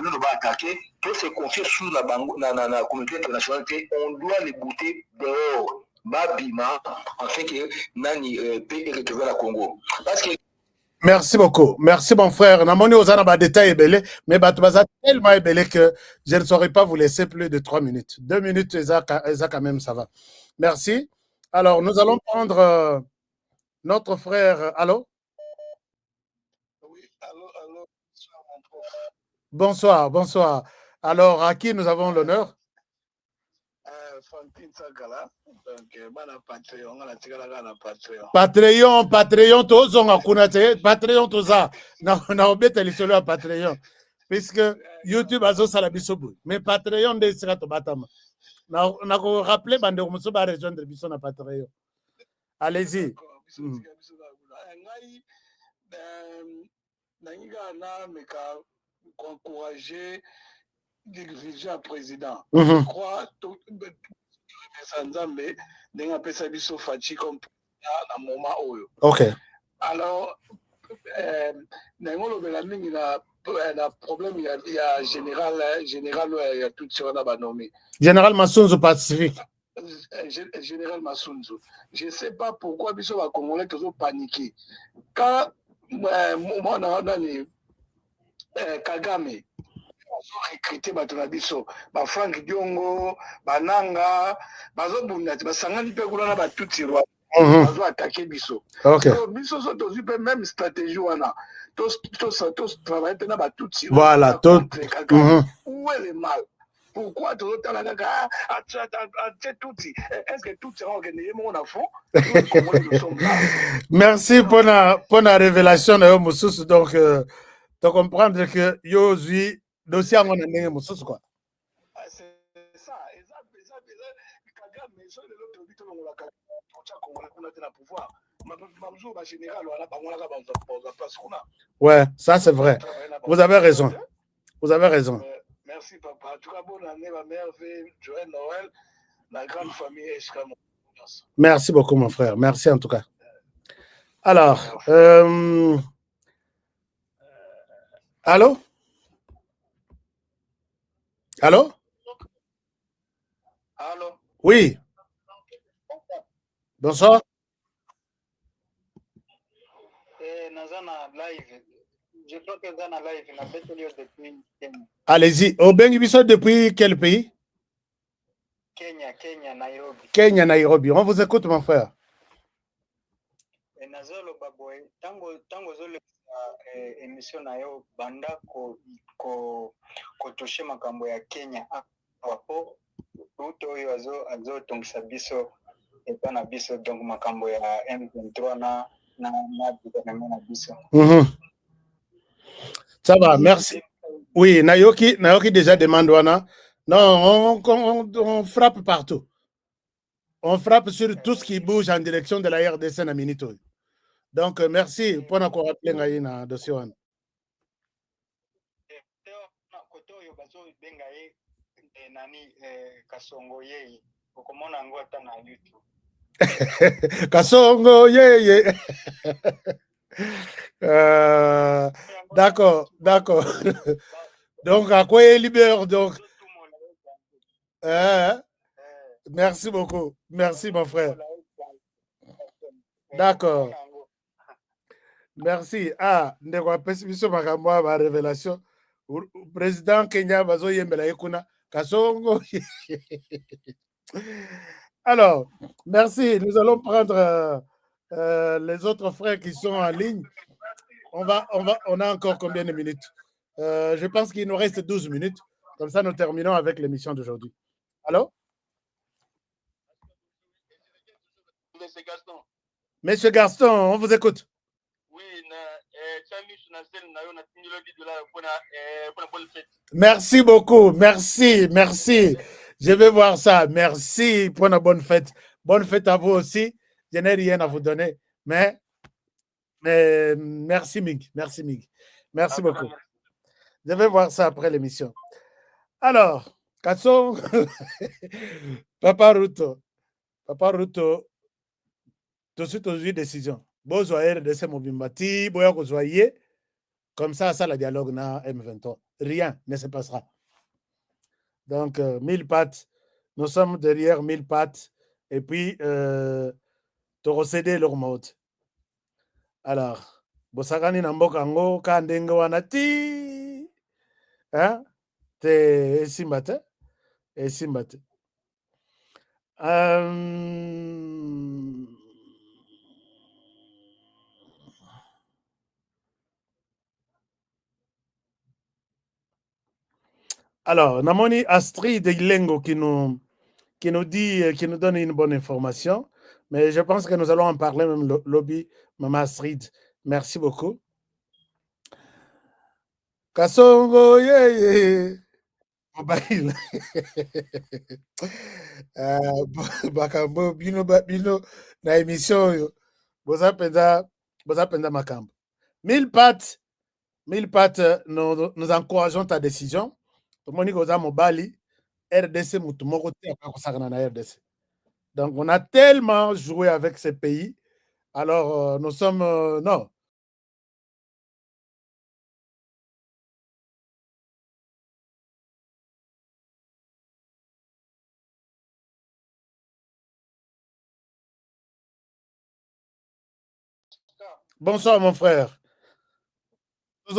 [SPEAKER 8] Nous va attaquer, tout se confier sous la communauté internationale, on doit les bouter dehors. Babima, afin que Nani peut retrouver la Congo. Parce que
[SPEAKER 7] Merci beaucoup. Merci, mon frère. Namoni Ozana ba détail ebele, mais Batubaza tellement ebele que je ne saurais pas vous laisser plus de 3 minutes. 2 minutes, Eza quand même, ça va. Merci. Alors, nous allons prendre notre frère. Allô?
[SPEAKER 9] Oui, allô, bonsoir, mon prof.
[SPEAKER 7] Bonsoir, bonsoir. Alors, à qui nous avons l'honneur?
[SPEAKER 9] Fantine Sakala. Donc, bana Patreon, on a tiré la Patreon.
[SPEAKER 7] Patreon, tozonga kuna te, Patreon toza. Na obeta lisolo ya Patreon. Puisque YouTube azo sala biso bout. Mais Patreon de sera to batama. Na ko rappeler bande ko muso ba rejoindre biso na Patreon. Allez-y.
[SPEAKER 9] Nangiga na meka encourager dirigeant président.
[SPEAKER 7] Mhm.
[SPEAKER 9] Je crois tout Nzambe ndenge apesa biso faci comme na moment oyo.
[SPEAKER 7] OK.
[SPEAKER 9] Alors nango lobela mingi na problème il y a général il y a tout sur na banomi.
[SPEAKER 7] Général Masunzu Pacifique.
[SPEAKER 9] Général Masunzu. Je ne sais pas pourquoi biso va congolais toujours paniquer. Quand moi nani Kagame recruter bato na biso ba Frank Diongo bananga bazobunda basangani pe kuna na batuti roi bazo attaquer biso.
[SPEAKER 7] OK.
[SPEAKER 9] Donc biso so tozu pe même stratégie wana tous travailler pe na batuti.
[SPEAKER 7] Voilà, tout.
[SPEAKER 9] Où est le mal? Pourquoi tout le temps là est-ce que tout sera organisé mon enfant?
[SPEAKER 7] Merci pour la révélation de Moussous. Donc de comprendre que yo zui dossier en ndenge Moussous quoi.
[SPEAKER 9] C'est ça, Kagame so le l'autre bito longola Kagame pouvoir.
[SPEAKER 7] Ouais, ça c'est vrai. Vous avez raison. Vous avez raison.
[SPEAKER 9] Merci papa. En tout cas, bonne année, ma mère, Joël Noël, la grande famille Escamo.
[SPEAKER 7] Merci beaucoup, mon frère. Merci en tout cas. Alors, allô? Allô?
[SPEAKER 9] Allô?
[SPEAKER 7] Oui. Bonsoir.
[SPEAKER 9] Je crois que dans la live, il a depuis Kenya.
[SPEAKER 7] Allez-y. Au Bengibiso, depuis quel pays?
[SPEAKER 9] Kenya, Nairobi.
[SPEAKER 7] Kenya, Nairobi. On vous écoute, mon frère.
[SPEAKER 9] Nazolo Baboy, tango zole émission na yo banda ko toucher makambo ya Kenya wapo uto oyo azo tongisa biso epana biso donc makambo ya M23 na gouvernement na biso.
[SPEAKER 7] Ça va, merci. Oui, Nayoki déjà demande wana. Non, on frappe partout. On frappe sur tout ce qui bouge en direction de la RDC na minute. Donc merci pour nous rappeler ngai na dossier wana.
[SPEAKER 9] Koto yo bazo benga ye nani Kasongo yeye okomona ngo ata na YouTube.
[SPEAKER 7] Kasongo yeye. D'accord. Donc à quoi est libère donc. Merci beaucoup. Merci mon frère. D'accord. Merci. Ndeko apesi biso makambo ba révélation. Président Kenya bazo yembela yekuna Kasongo. Alors, merci. Nous allons prendre les autres frères qui sont en ligne. On a encore combien de minutes? Je pense qu'il nous reste 12 minutes. Comme ça, nous terminons avec l'émission d'aujourd'hui. Allô? Monsieur Gaston, on vous écoute.
[SPEAKER 8] Oui,
[SPEAKER 7] merci beaucoup. Merci. Je vais voir ça. Merci pour une bonne fête. Bonne fête à vous aussi. Je n'ai rien à vous donner. Mais merci, Mig. Merci beaucoup. Je vais voir ça après l'émission. Alors, Katso, Papa Ruto, tout de suite, une décision. Bozoyer de ces mobimbati, boya kozoyer, comme ça la dialogue na M23. Rien ne se passera. Donc, 1000 pattes, nous sommes derrière 1000 pattes, et puis, tu recéder leur mode. Alors, bosakani na mboka yango ka ndenge wana ti te esimba te esimba te. Alors, namoni Astrid Ilengo qui nous dit, qui nous donne une bonne information, mais je pense que nous allons en parler même lobby, Maman Astrid. Merci beaucoup. Kasongo ye mobile. Bakambo bino na émission yo. Boza penda makambo. Mille pattes, nous encourageons ta décision. Monique Oza Mobali, RDC Moutumoko na RDC. Donc on a tellement joué avec ces pays. Alors nous sommes non. Bonsoir mon frère.
[SPEAKER 9] Oui,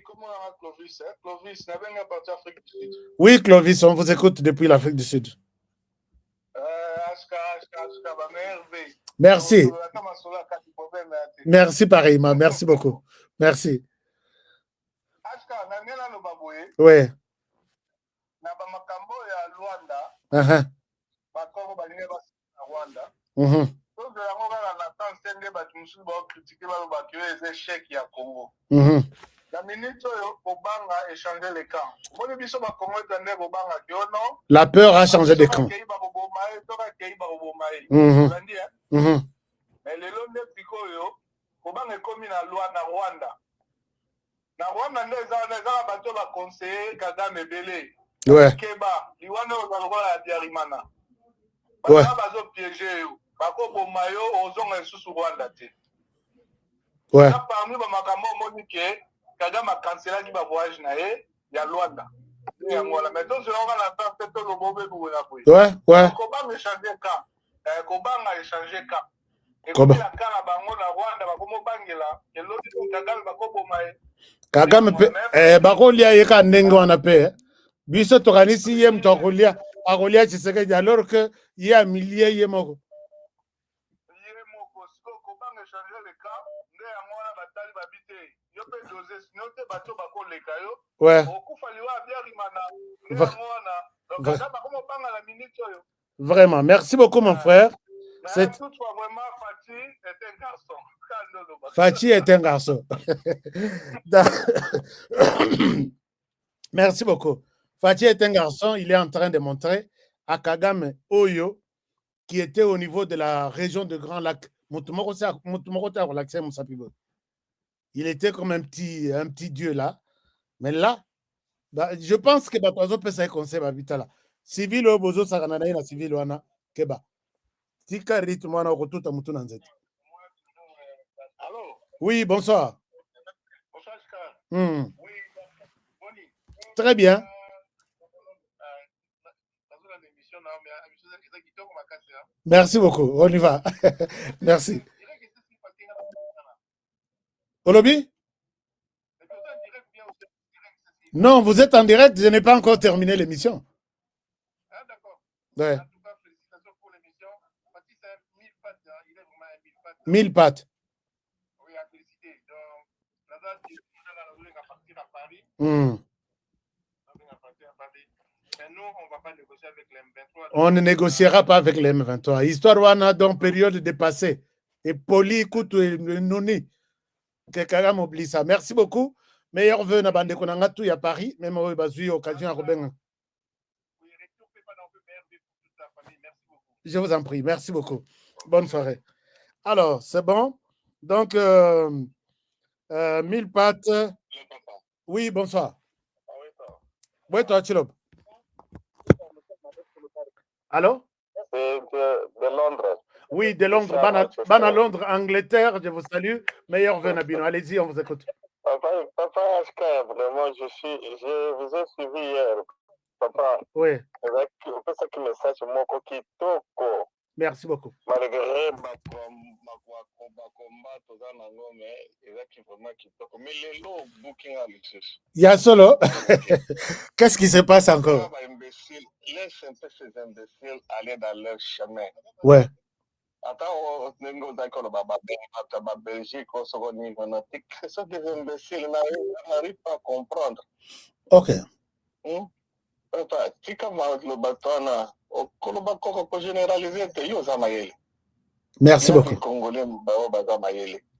[SPEAKER 9] comment Clovis? Clovis, n'a pas parti Afrique du Sud.
[SPEAKER 7] Oui, Clovis, on vous écoute depuis l'Afrique du Sud. Merci. Merci pareillement, merci beaucoup. Merci. Oui. La peur a changé de camp. Ouais. Ouais. Ouais. Ouais, ouais. Kagame pe bakolia yeka ndenge wana pe biso tokanisi ye mtu akolia Tshisekedi alors que ye a millier ye moko. Ouais. Vraiment, merci beaucoup mon frère. Fachi est un garçon. Merci beaucoup. Fachi est un garçon, il est en train de montrer à Kagame Oyo, qui était au niveau de la région de Grand Lac. Il était comme un petit dieu là. Mais là, bah, je pense que Batozo peut s'y conseiller là. Civil au bozo saranana na civil wana keba. Tika rythme wana okotuta mutu na nzete. Allô? Oui, bonsoir. Bonsoir, Très bien. Merci beaucoup. On y va. Merci. Olobi? Non, vous êtes en direct. Je n'ai pas encore terminé l'émission. Ah, d'accord. Ouais. En tout cas, félicitations pour l'émission. Parce que c'est 1000 pattes. Hein. Il est vraiment 1000 pattes. 1000 pattes. Oui, à féliciter. Donc, la date, il va partir à Paris. Mais nous, on ne va pas négocier avec les M23. On ne négociera pas avec les M23. Histoire wana donc période dépassée. Et poli, écoute, noni. Que Kagame oublie ça. Merci beaucoup. Meilleur vœu na bande konanga tout à Paris. Même au bazui occasion à Robin. Je vous en prie. Merci beaucoup. Bonne soirée. Alors, c'est bon. Donc, 1000 pattes. Oui, bonsoir. Oui, toi, Chilop. Allô?
[SPEAKER 10] De Londres.
[SPEAKER 7] Oui, de Londres. Bana Londres, Angleterre, je vous salue. Meilleur vœu, Nabino. Allez-y, on vous écoute.
[SPEAKER 10] Papa Ashka, vraiment, je vous ai suivi hier. Papa.
[SPEAKER 7] Oui.
[SPEAKER 10] C'est ça qui me sache, mon coquille.
[SPEAKER 7] Merci beaucoup.
[SPEAKER 10] Malgré
[SPEAKER 7] Il y a solo. Qu'est-ce qui se passe encore?
[SPEAKER 10] Laisse un peu ces imbéciles aller dans leur chemin.
[SPEAKER 7] Ouais.
[SPEAKER 10] Attends, Belgique, ce des imbéciles n'arrivent pas à comprendre.
[SPEAKER 7] Ok. Merci beaucoup.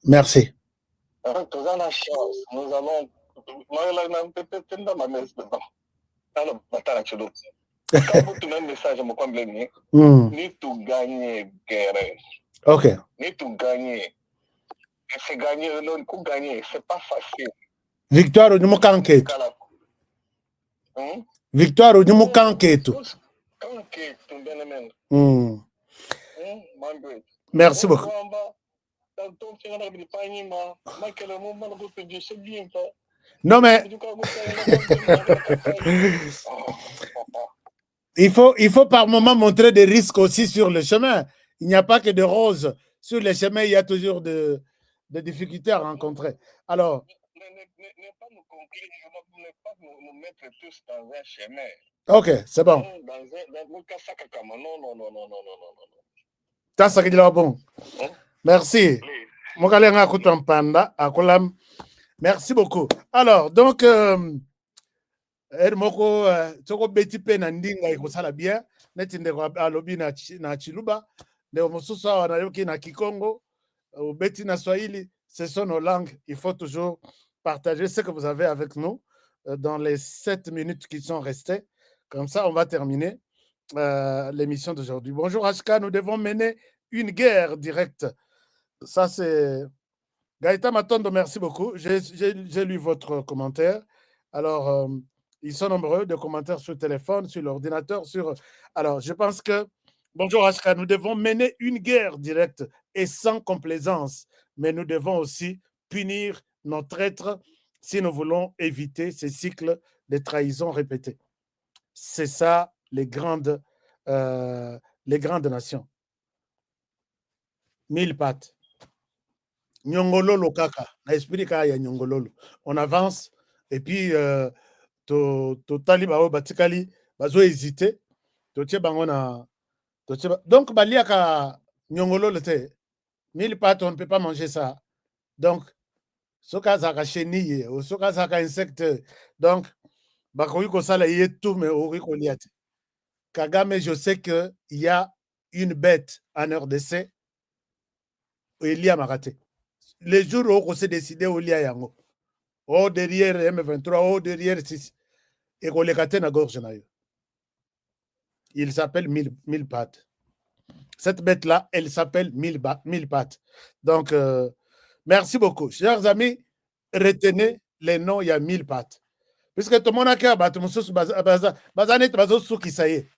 [SPEAKER 7] Merci.
[SPEAKER 10] Nous allons. Ni tout gagner guerre.
[SPEAKER 7] Ok.
[SPEAKER 10] Ni tout gagner. C'est gagner, c'est pas facile.
[SPEAKER 7] Victoire au Numukanketu. Victoire au Numukanketu. Merci beaucoup. Non mais il faut par moment montrer des risques aussi sur le chemin. Il n'y a pas que de roses. Sur le chemin, il y a toujours des difficultés à rencontrer. Alors,
[SPEAKER 10] ne pas nous mettre tous dans un chemin.
[SPEAKER 7] Ok, c'est bon. Ça c'est bon. Merci. Merci beaucoup. Alors, donc, Moko, Toko Beti Pe Nandinga ikosala bien, neti ndeko alobi na Chiluba, ndeko mosusu awa nayoki na Kikongo, Beti na Swahili, ce sont nos langues. Il faut toujours partager ce que vous avez avec nous dans les 7 minutes qui sont restées. Comme ça, on va terminer l'émission d'aujourd'hui. Bonjour HK, nous devons mener une guerre directe. Ça, c'est... Gaëtan Matondo, merci beaucoup. J'ai lu votre commentaire. Alors, ils sont nombreux de commentaires sur le téléphone, sur l'ordinateur, sur... Alors, je pense que, bonjour HK, nous devons mener une guerre directe et sans complaisance, mais nous devons aussi punir nos traîtres si nous voulons éviter ces cycles de trahison répétés. C'est ça, les grandes nations. 1000 pattes. Nyongololo kaka, na esprit kaka ya nyongololo. On avance et puis totali bao batikali bazo hésiter. Totie bango na donc baliaka nyongololo te. 1000 pattes, on ne peut pas manger ça. Donc soka zaka chenille ou soka zaka insecte. Donc bakoyi ko sala yetu mais ori ko liate. Kagame, je sais que il y a une bête en RDC. Elia Maraté. Les jours où on s'est décidé au Lia Yango, au derrière M23, au derrière 6, et qu'on les gâte na gorge na yo. Il s'appelle 1000 pattes. Cette bête-là, elle s'appelle 1000 pattes. Donc, merci beaucoup. Chers amis, retenez les noms, il y a 1000 pattes. Puisque tout le monde a qu'à battre mon sous bazanet bazo souki ça y est.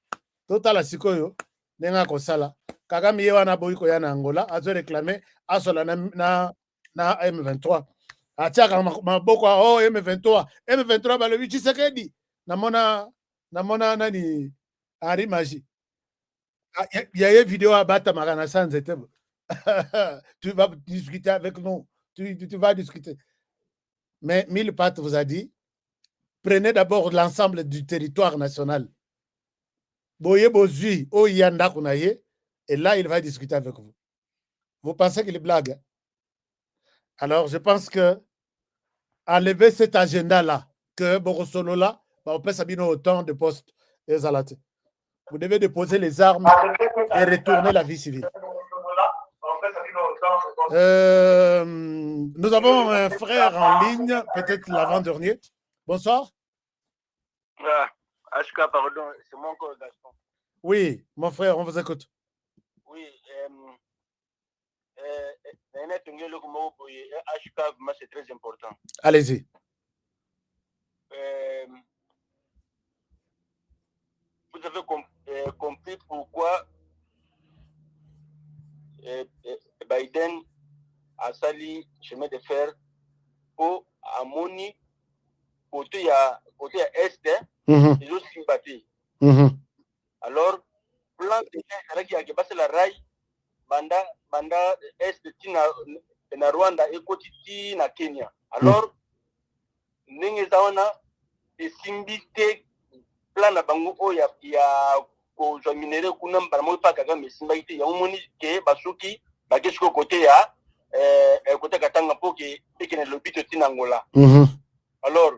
[SPEAKER 7] Total la sikoyo, nenga kosala. Kagame yewana boyiko ya na Angola, azo réclamer asola na M23. Atiaka maboko oh M23 balobi Tshisekedi. Namona nani Henri Magie. Il y a une vidéo à battre Marana Sans. Tu vas discuter avec nous. Tu vas discuter. Mais 1000 pattes vous a dit, prenez d'abord l'ensemble du territoire national. Boye bozui o yanda kunaye. Et là, il va discuter avec vous. Vous pensez qu'il est blague? Alors, je pense que enlever cet agenda-là, que Borosolo là, on peut s'abîmer autant de postes et zalaté. Vous devez déposer les armes et retourner la vie civile. Nous avons un frère en ligne, peut-être l'avant-dernier. Bonsoir.
[SPEAKER 8] HK, pardon, c'est mon corps Gaston.
[SPEAKER 7] Oui, mon frère, on vous écoute.
[SPEAKER 8] Oui, HK, c'est très important.
[SPEAKER 7] Allez-y.
[SPEAKER 8] Vous avez compris pourquoi Biden a sali chemin de fer pour Amoni côté Est, ils ont sympathie. Alors, plan de guerre qui a passé la rail, banda Est, Tina, na Rwanda ekoti ti na Kenya. Alors ndenge eza wana esimbi te plan na bango oyo ya kozwa minere kuna mbala moko pa Kagame esimbaki te yango moni ke basuki bakei sikoyo kote ya kote Katanga mpo ke ekende lobito ti na Angola. Alors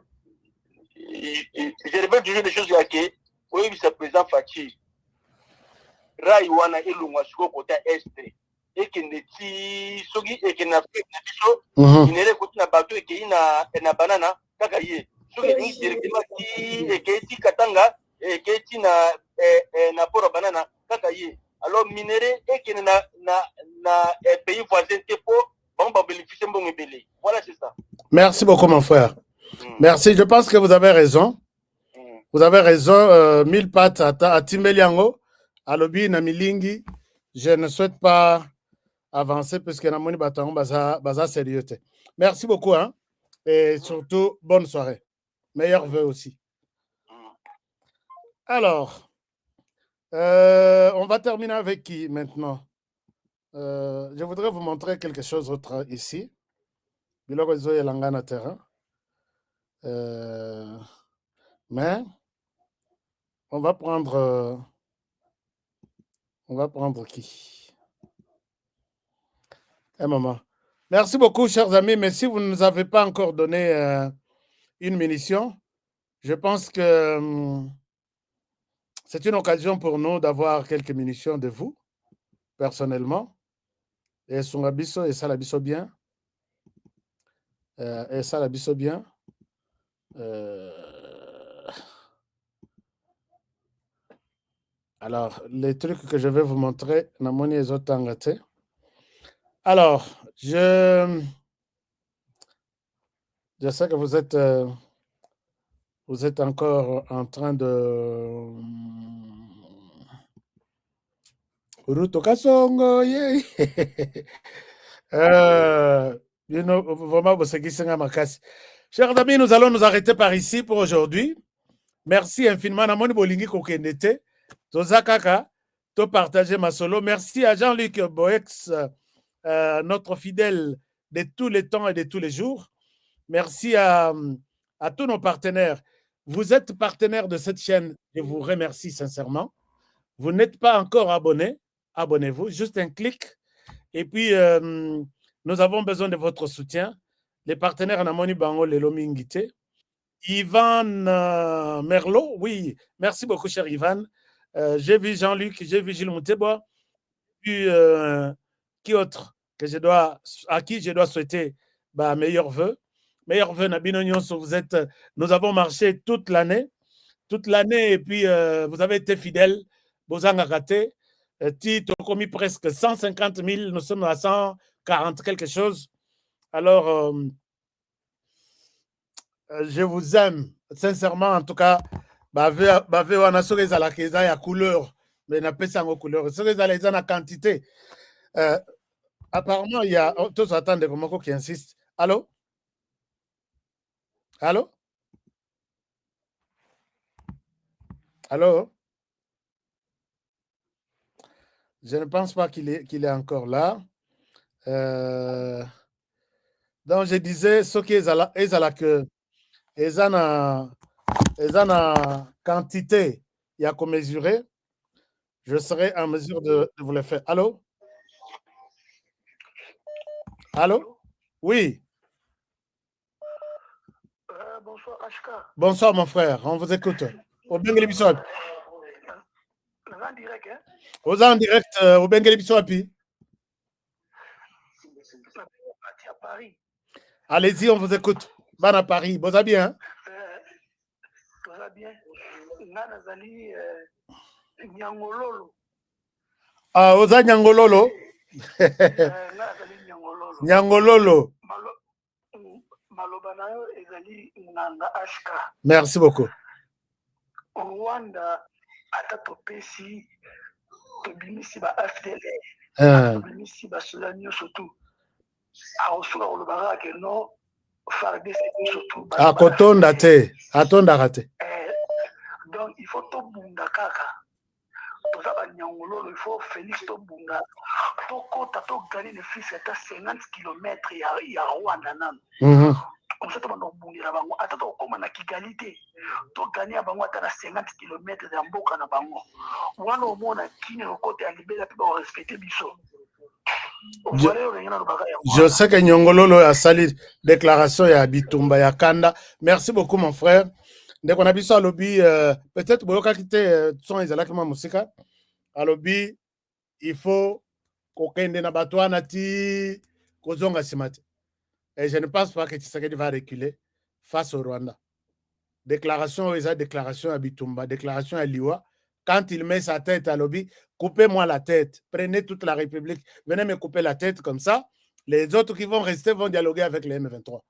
[SPEAKER 8] je répète toujours des choses ya ke oyebisa président Faci rai wana elongwa sikoyo kote ya este ekende ti soki ekende na biso minere koti na bato ekei na banana kaka ye soki elingi directement ti ekei ti Katanga ekei ti na port ya banana kaka ye. Alors minere ekende na pays voisin te po bango babénéficie mbongo ebele. Voilà, c'est ça.
[SPEAKER 7] Merci beaucoup mon frère. Merci, je pense que vous avez raison. Vous avez raison, mille pattes à Timbeliango, à Lobi, na Milingi. Je ne souhaite pas avancer parce que Namoni Batango baza sérieux. Merci beaucoup, hein? Et surtout, bonne soirée. Meilleurs vœux aussi. Alors, on va terminer avec qui maintenant? Je voudrais vous montrer quelque chose d'autre ici. Biloko zo yelanga terrain. Mais on va prendre qui? Un moment. Merci beaucoup, chers amis. Mais si vous ne nous avez pas encore donné une munition, je pense que c'est une occasion pour nous d'avoir quelques munitions de vous, personnellement. Et son abisso, et ça l'abisso bien. Et ça l'abisso bien. Alors, les trucs que je vais vous montrer, Namoni et Zotangate. Alors, je sais que vous êtes encore en train de Ruto Kasongo, yeah. Vraiment, chers amis, nous allons nous arrêter par ici pour aujourd'hui. Merci infiniment. Namoni Bolingi Kokendete, Tozakaka, to partager ma solo. Merci à Jean-Luc Boex, notre fidèle de tous les temps et de tous les jours. Merci à tous nos partenaires. Vous êtes partenaires de cette chaîne. Je vous remercie sincèrement. Vous n'êtes pas encore abonné. Abonnez-vous. Juste un clic. Et puis, nous avons besoin de votre soutien. Les partenaires Namoni Bango Lelo Mingite. Ivan Merlot. Oui, merci beaucoup, cher Ivan. J'ai vu Jean-Luc, j'ai vu Gilles Moutebois. Puis, qui autre à qui je dois souhaiter meilleurs vœux. Meilleurs vœux, Nabino Nyonso, nous avons marché toute l'année, et puis vous avez été fidèles, Bozanga Kate, Tito commis presque 150 000, nous sommes à 140 quelque chose. Alors, je vous aime, sincèrement, en tout cas, wana soki ezalaka eza ya couleur, mais na pesa yango couleur, soki ezala eza na quantité. Apparemment, il y a tous attendent Komoko qui insiste. Allô? Allô? Allô? Je ne pense pas qu'il est encore là. Donc, je disais, ce qui est là que na quantité, il y a qu'à mesurer. Je serai en mesure de vous le faire. Allô? Allô? Oui.
[SPEAKER 9] Bonsoir, Ashka.
[SPEAKER 7] Bonsoir, mon frère. On vous écoute. Au Bengali Bissot.
[SPEAKER 9] En direct, hein?
[SPEAKER 7] Aux en direct, au Bengali Bissot.
[SPEAKER 9] À Paris.
[SPEAKER 7] Allez-y, on vous écoute. Ban à Paris. Vous allez bien?
[SPEAKER 9] Vous allez bien? Nanazali Nyangololo.
[SPEAKER 7] Ah, Oza Nyangololo. Nyangololo.
[SPEAKER 9] Malobanayo ezali Nanga Ashka.
[SPEAKER 7] Merci beaucoup.
[SPEAKER 9] Rwanda atatopesi tobimisi ba FDL. Tobimisi ba Solanio surtout. Aosuka olobara ke no FARDC surtout.
[SPEAKER 7] Akotonda te, atonda rate.
[SPEAKER 9] Donc il faut tobunda kaka. Toza ba Nyangololo, il faut Félix tobunda. tokota togani le fils ata 50 km ya Rwanda nano comme ça tobandobundela bango ata tokoma na Kigali te togani ya bango ata na 50 km ya mboka na bango wana omona kini lokota ya libela mpe barespecte biso.
[SPEAKER 7] Je sais que Nyongololo a sali déclaration ya Bitumba ya Kanda. Merci beaucoup mon frère. Dès qu'on a vu ça au lobby, peut-être boyoka kite son ezalaki ma musika. À lobby, il faut kokende na batwana ti kozonga simate. Et je ne pense pas que Tshisekedi va reculer face au Rwanda. Déclaration déclaration à Bitumba, déclaration à Liwa. Quand il met sa tête à lobby, coupez-moi la tête. Prenez toute la République. Venez me couper la tête comme ça. Les autres qui vont rester vont dialoguer avec les M23.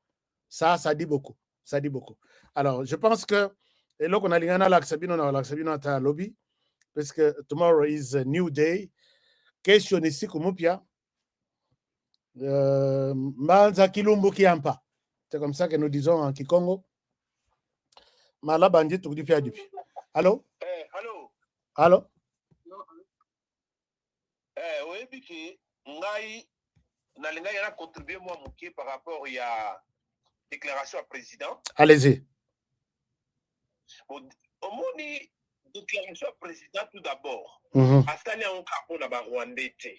[SPEAKER 7] Ça dit beaucoup. Ça dit beaucoup. Alors, je pense que et là, on a l'ingana l'aksabino à lobby parce que tomorrow is a new day. Question ici kumupia. Mbanza kilumbu kiampa. C'est comme ça que nous disons en Kikongo. Mala bandit tout du pied. Allô?
[SPEAKER 10] Allô?
[SPEAKER 7] Allô?
[SPEAKER 10] Oui, Biki, ngai nalinga yana contribuer moi muké par rapport à déclaration à président.
[SPEAKER 7] Allez-y.
[SPEAKER 10] Au moni déclaration à président tout d'abord. Astani on kapon na ba Rwandais té.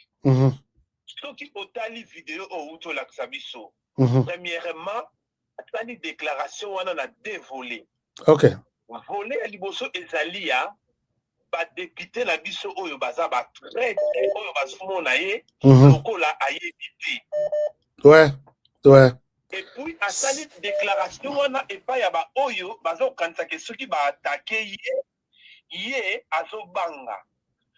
[SPEAKER 10] Ce qui otali vidéo au uto la Xabiso. Premièrement, astani déclaration wana na dévolé.
[SPEAKER 7] OK.
[SPEAKER 10] Volé à liboso ezalia ba député na biso oyo baza ba traite oyo bazomona ye lokola ayebité.
[SPEAKER 7] Ouais.
[SPEAKER 10] Et puis à sali déclaration wana et pas ya ba oyo bazo kanisa ke soki ba attaquer ye azobanga.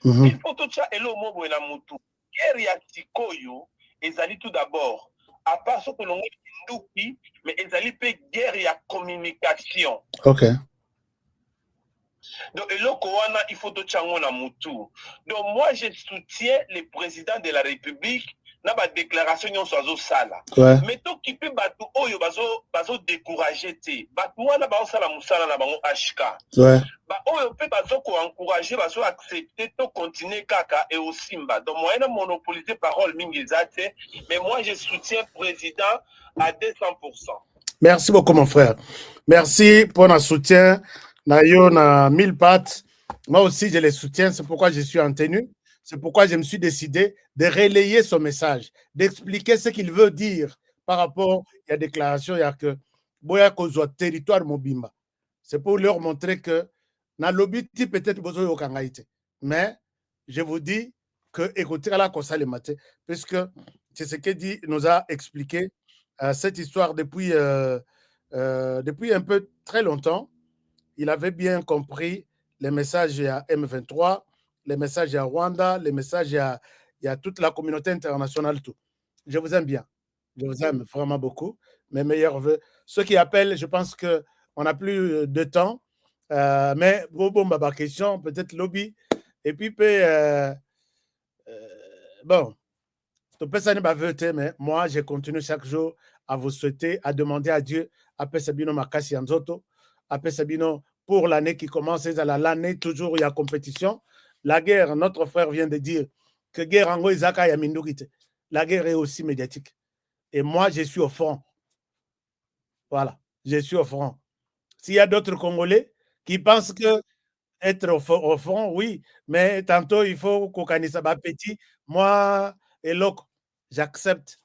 [SPEAKER 10] Il faut tout ça elo mobo na mutu. Guerre ya sikoyo ezali tout d'abord à part ce que l'on nduki mais ezali pe guerre ya communication.
[SPEAKER 7] OK.
[SPEAKER 10] Donc, il faut tout chango na mutu. Donc, moi, je soutiens le président de la République dans ma déclaration sur sala. Mais tout qui peut battre, oyo bazo décourager te. Battre wana ba sala musala na bango HK. Ba oyo peut bazo ko encourager, bazo accepter to continuer kaka et aussi mba. Donc, moi, na monopoliser parole mingi zate, mais moi, je soutiens le président à 200%.
[SPEAKER 7] Merci beaucoup, mon frère. Merci pour notre soutien. Nayo na 1000 pattes. Moi aussi, je les soutiens. C'est pourquoi je suis en tenue. C'est pourquoi je me suis décidé de relayer son message, d'expliquer ce qu'il veut dire par rapport à la déclaration. Il y a que Boya Kozwa territoire Mobimba. C'est pour leur montrer que na lobby peut-être besoin de kangaïté. Mais je vous dis que écoutez la cosa le matin, puisque c'est ce que dit nous a expliqué cette histoire depuis un peu très longtemps. Il avait bien compris les messages à M23, les messages à Rwanda, les messages à toute la communauté internationale. Tout. Je vous aime bien. Je vous aime vraiment beaucoup. Mes meilleurs voeux. Ceux qui appellent, je pense qu'on n'a plus de temps. Mais bon, ma question, peut-être lobby. Et puis, bon, mais moi, je continue chaque jour à vous souhaiter, à demander à Dieu, à Pesabino Makasi Anzoto, après Sabino, pour l'année qui commence, l'année toujours il y a compétition. La guerre, notre frère vient de dire que guerre en Goïzaka y a la guerre est aussi médiatique. Et moi, je suis au front. Voilà, je suis au front. S'il y a d'autres Congolais qui pensent que être au front, oui, mais tantôt il faut qu'on connaisse ma petit. Moi, et l'autre, j'accepte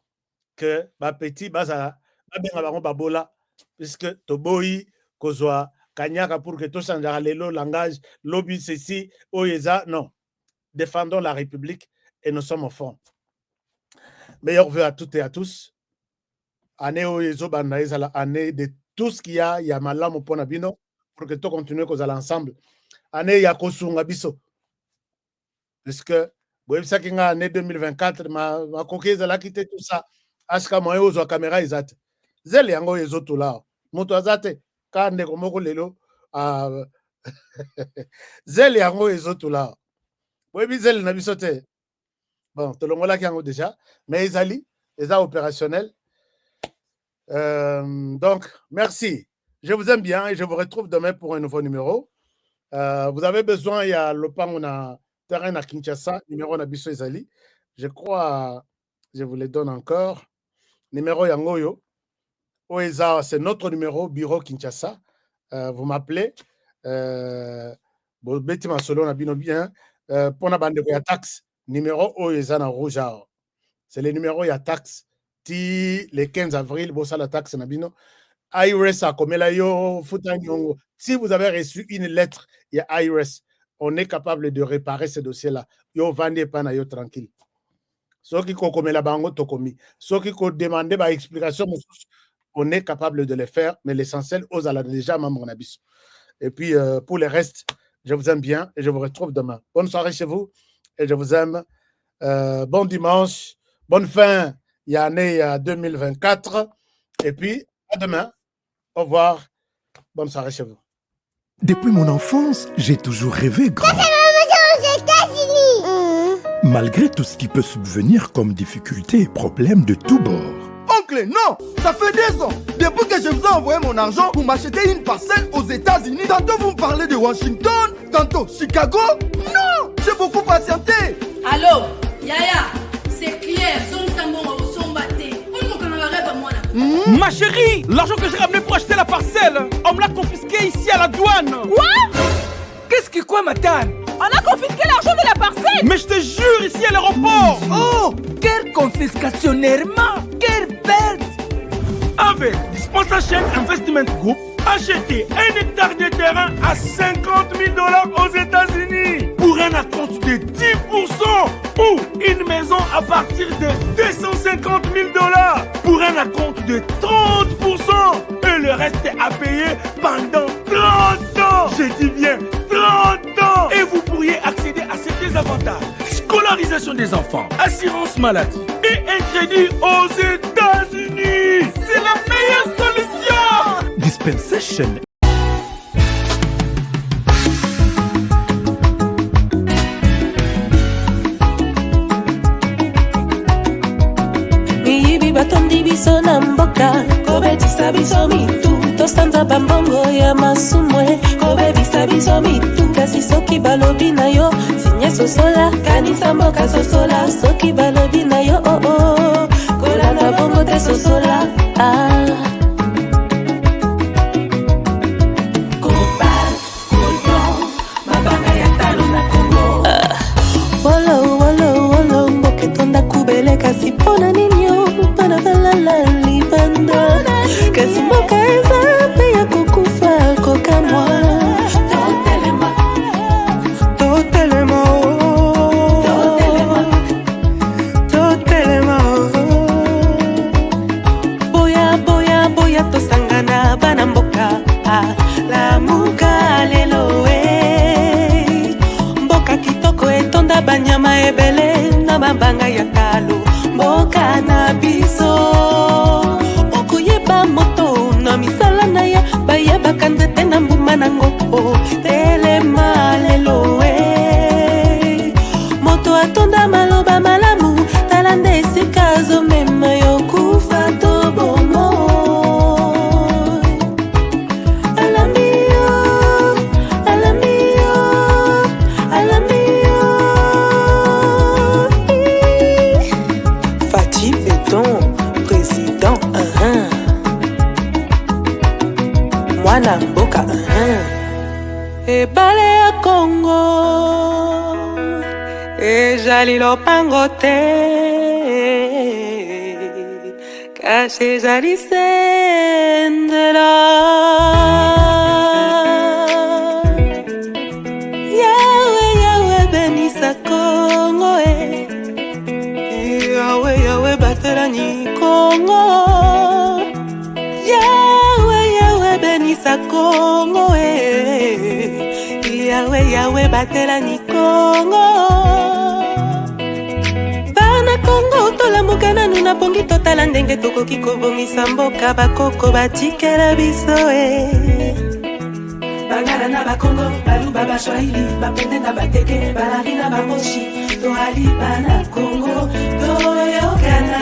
[SPEAKER 7] que ma petit, babola, puisque Toboyi, Kozwa, Kanyaka pour que tout change le langage, lobby ceci, Oyeza, non. Défendons la République et nous sommes au fond. Meilleurs vœux à toutes et à tous. Année Oyezo Bandaïza, année de tout ce qu'il y a malam au Ponabino, pour que tout continue qu'on allait ensemble. Année Yakosunga Biso. Puisque, vous savez que année 2024, ma coquille a quitté tout ça. Aska Moyozo caméra Izate. Zeli Yango Yezo tout là. Moto Azate. Kande komoko lelo zeli yango ezotula boyebi zeli na biso te bon tolongolaki yango déjà mais ezali eza opérationnel donc merci, je vous aime bien et je vous retrouve demain pour un nouveau numéro. Vous avez besoin, il y a le pan on a terrain à Kinshasa numéro na biso ezali Je crois, je vous les donne encore. Numéro Yangoyo. Oeza, c'est notre numéro, bureau Kinshasa. Vous m'appelez. Beti Masolo na bino bien. Pour la bande de taxe, numéro Oeza na rouge. C'est le numéro ya taxe. Le 15 avril, bossa la taxe na bino. IRS a comme là yo Futanyongo. Si vous avez reçu une lettre, il y a IRS. On est capable de réparer ce dossier-là. Yo vande pas na yo tranquille. Ceux qui ont commis la bango tokomi. Ceux qui ont demandé ma explication, on est capable de le faire, mais l'essentiel, aux ala déjà mon abyss. Et puis pour le reste, je vous aime bien et je vous retrouve demain. Bonne soirée chez vous et je vous aime. Bon dimanche, bonne fin. Il y a année 2024 et puis à demain. Au revoir. Bonne soirée chez vous.
[SPEAKER 2] Depuis mon enfance, j'ai toujours rêvé grand. Malgré tout ce qui peut subvenir comme difficultés et problèmes de tous bords.
[SPEAKER 3] Oncle, non, ça fait 2 ans. Depuis que je vous ai envoyé mon argent pour m'acheter une parcelle aux États-Unis, tantôt vous me parlez de Washington, tantôt Chicago. Non, j'ai beaucoup patienté.
[SPEAKER 4] Allô, Yaya, c'est clair,
[SPEAKER 6] Ma chérie, l'argent que j'ai ramené pour acheter la parcelle, on me l'a confisqué ici à la douane. Quoi? Qu'est-ce que quoi, Matane? On a confisqué l'argent de la parcelle. Mais je te jure, ici à l'aéroport. Oh, quelle confiscationnairement, quelle perte.
[SPEAKER 5] Avec Dispensation Investment Group, achetez 1 hectare de terrain à 50 000 $ aux États-Unis pour un acompte de 10% ou une maison à partir de 250 000 $ pour un acompte de 30% et le reste est à payer pendant 30 ans. Je dis bien 30 ans. Et vous pourriez accéder à ces désavantages: scolarisation des enfants, assurance maladie et un crédit aux États-Unis. C'est la meilleure solution.
[SPEAKER 2] Dispensation.
[SPEAKER 11] Miyibi batondi biso na mboka, kobetisa biso mitu, tosanza bambongo ya masumwe, kobebisa biso mitu. Kasi soki balobi na yo sinye sosola, kanisa mboka sosola. Soki balobi na yo oh oh, kolanda bongo te sosola. Kasi pona ninyo pana balala libanda, kasi mboka eza pe ya kokufa kokamwa. Totelema, totelema, totelema. Boya, boya, boya tosangana bana mboka, lamuka lelo we. Mboka kitoko etonda banyama ebele na mabanga ya talo. Mboka na biso okuyeba moto na misala na ya bayeba kanzete na mbuma nango. Telema lelo we moto atonda maloba malamu, talande esika zomema yo kufa to bomo. Alambio, alambio, alambio. Fati Béton, président Mwana mboka ebale ya Congo ezali lopango te, kasi ezali sendela. Yawe, Yawe benisa Congo Yawe, Yawe batelani Congo. Yawe, Yawe benisa Congo Yawe, Yawe batelani Congo. Bana Congo tolamuka nanu na pongi totala ndenge tokoki kobongisa mboka bakoko batikela biso Bangala na bakongo, baluba bashwahili, bapende na bateke, balari na bamoshi, toali bana Congo, toyokana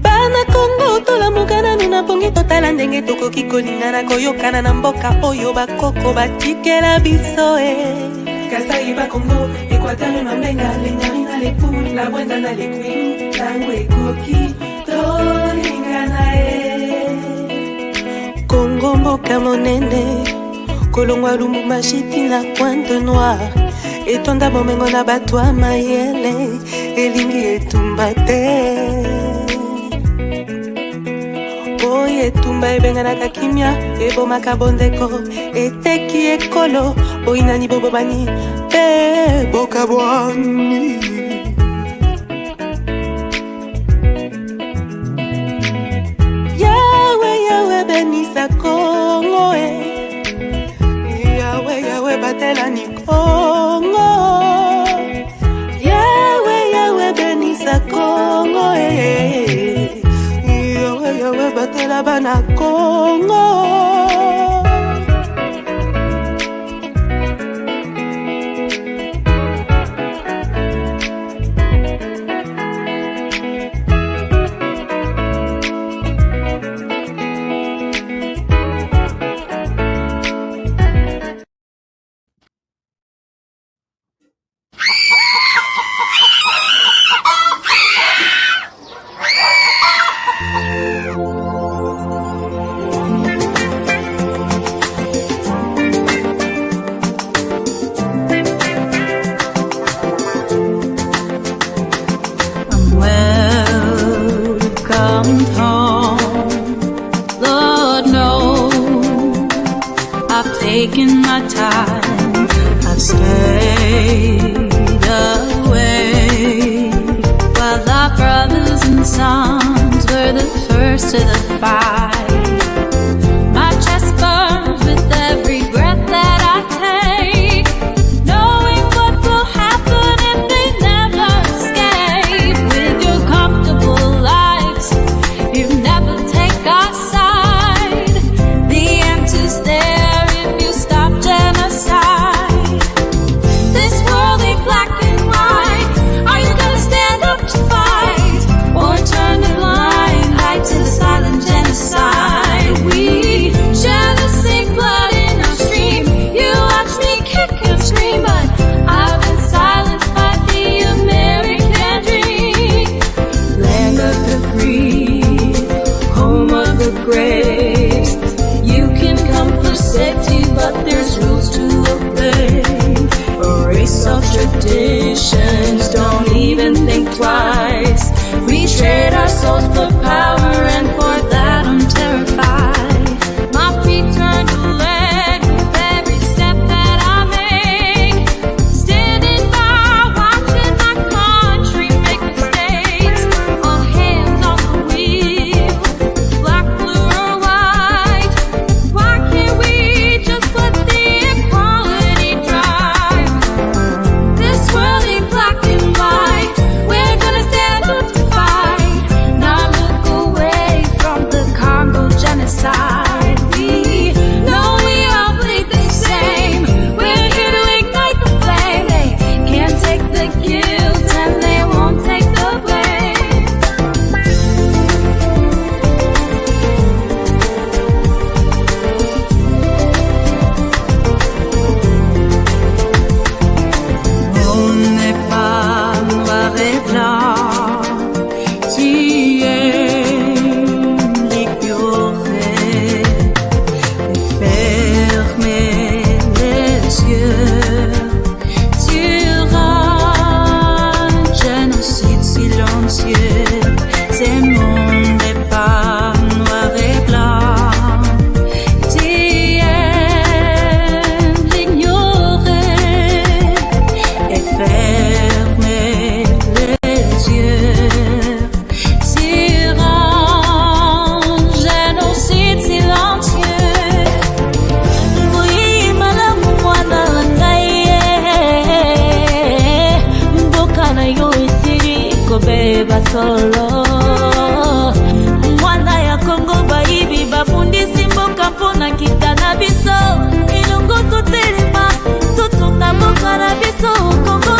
[SPEAKER 11] Bana Congo tolamuka nanu na pongi totala ndenge tokoki kolingana koyokana na mboka oyo bakoko batikela biso Kasai ba Congo, Équateur et Mambenga, les Nyari na les poules, la Brenda na les Kwilu, Tangwe Koki, Tolinga na Congo mboka monene, Kolongwa Lumumba Chiti na Pointe Noire, etonda bomengo na batwa mayele, elingi etumba te. Oye etumba ebenganaka kimia, ebomaka bondeko, eteki ekolo, boinani bobobani, pe boka bwani. Yahweh, Yahweh benisa Congo, Yahweh, Yahweh batela ni Congo, Yahweh, Yahweh benisa Congo, Yahweh, Yahweh batela bana Congo.
[SPEAKER 12] Taking my time, I've stayed away while our brothers and sons were the first to the fight. My chest burns with every breath that I take, knowing what will happen if they never escape. With your comfortable lives, you never take our side. The answer's there. Traditions, don't even think twice. We trade our souls for power, and for that I'm terrified. My feet turn to lead with every step that I make. Standing by, watching my country make mistakes. All hands on the wheel, black, blue or white. Why can't we just let the equality drive? This world ain't black and white. We're gonna stand up to fight. Not look away from the Congo genocide. We know we all bleed the same. We're here to ignite the flame. They can't take the guilt and they won't take the blame. On n'est pas noir et blanc, tu es l'ignorer, fermer les yeux sur un génocide silencieux. Ce monde n'est pas noir et blanc, tu es l'ignorer et fermer les yeux sur un génocide silencieux. Oui, madame, mwana ngai, mboka na yo esili kobeba solo. Mwana ya Kongo baibi bafundisi mboka mpona kita na biso. Ilungu tutelema, tutunga mboka na biso Kongo.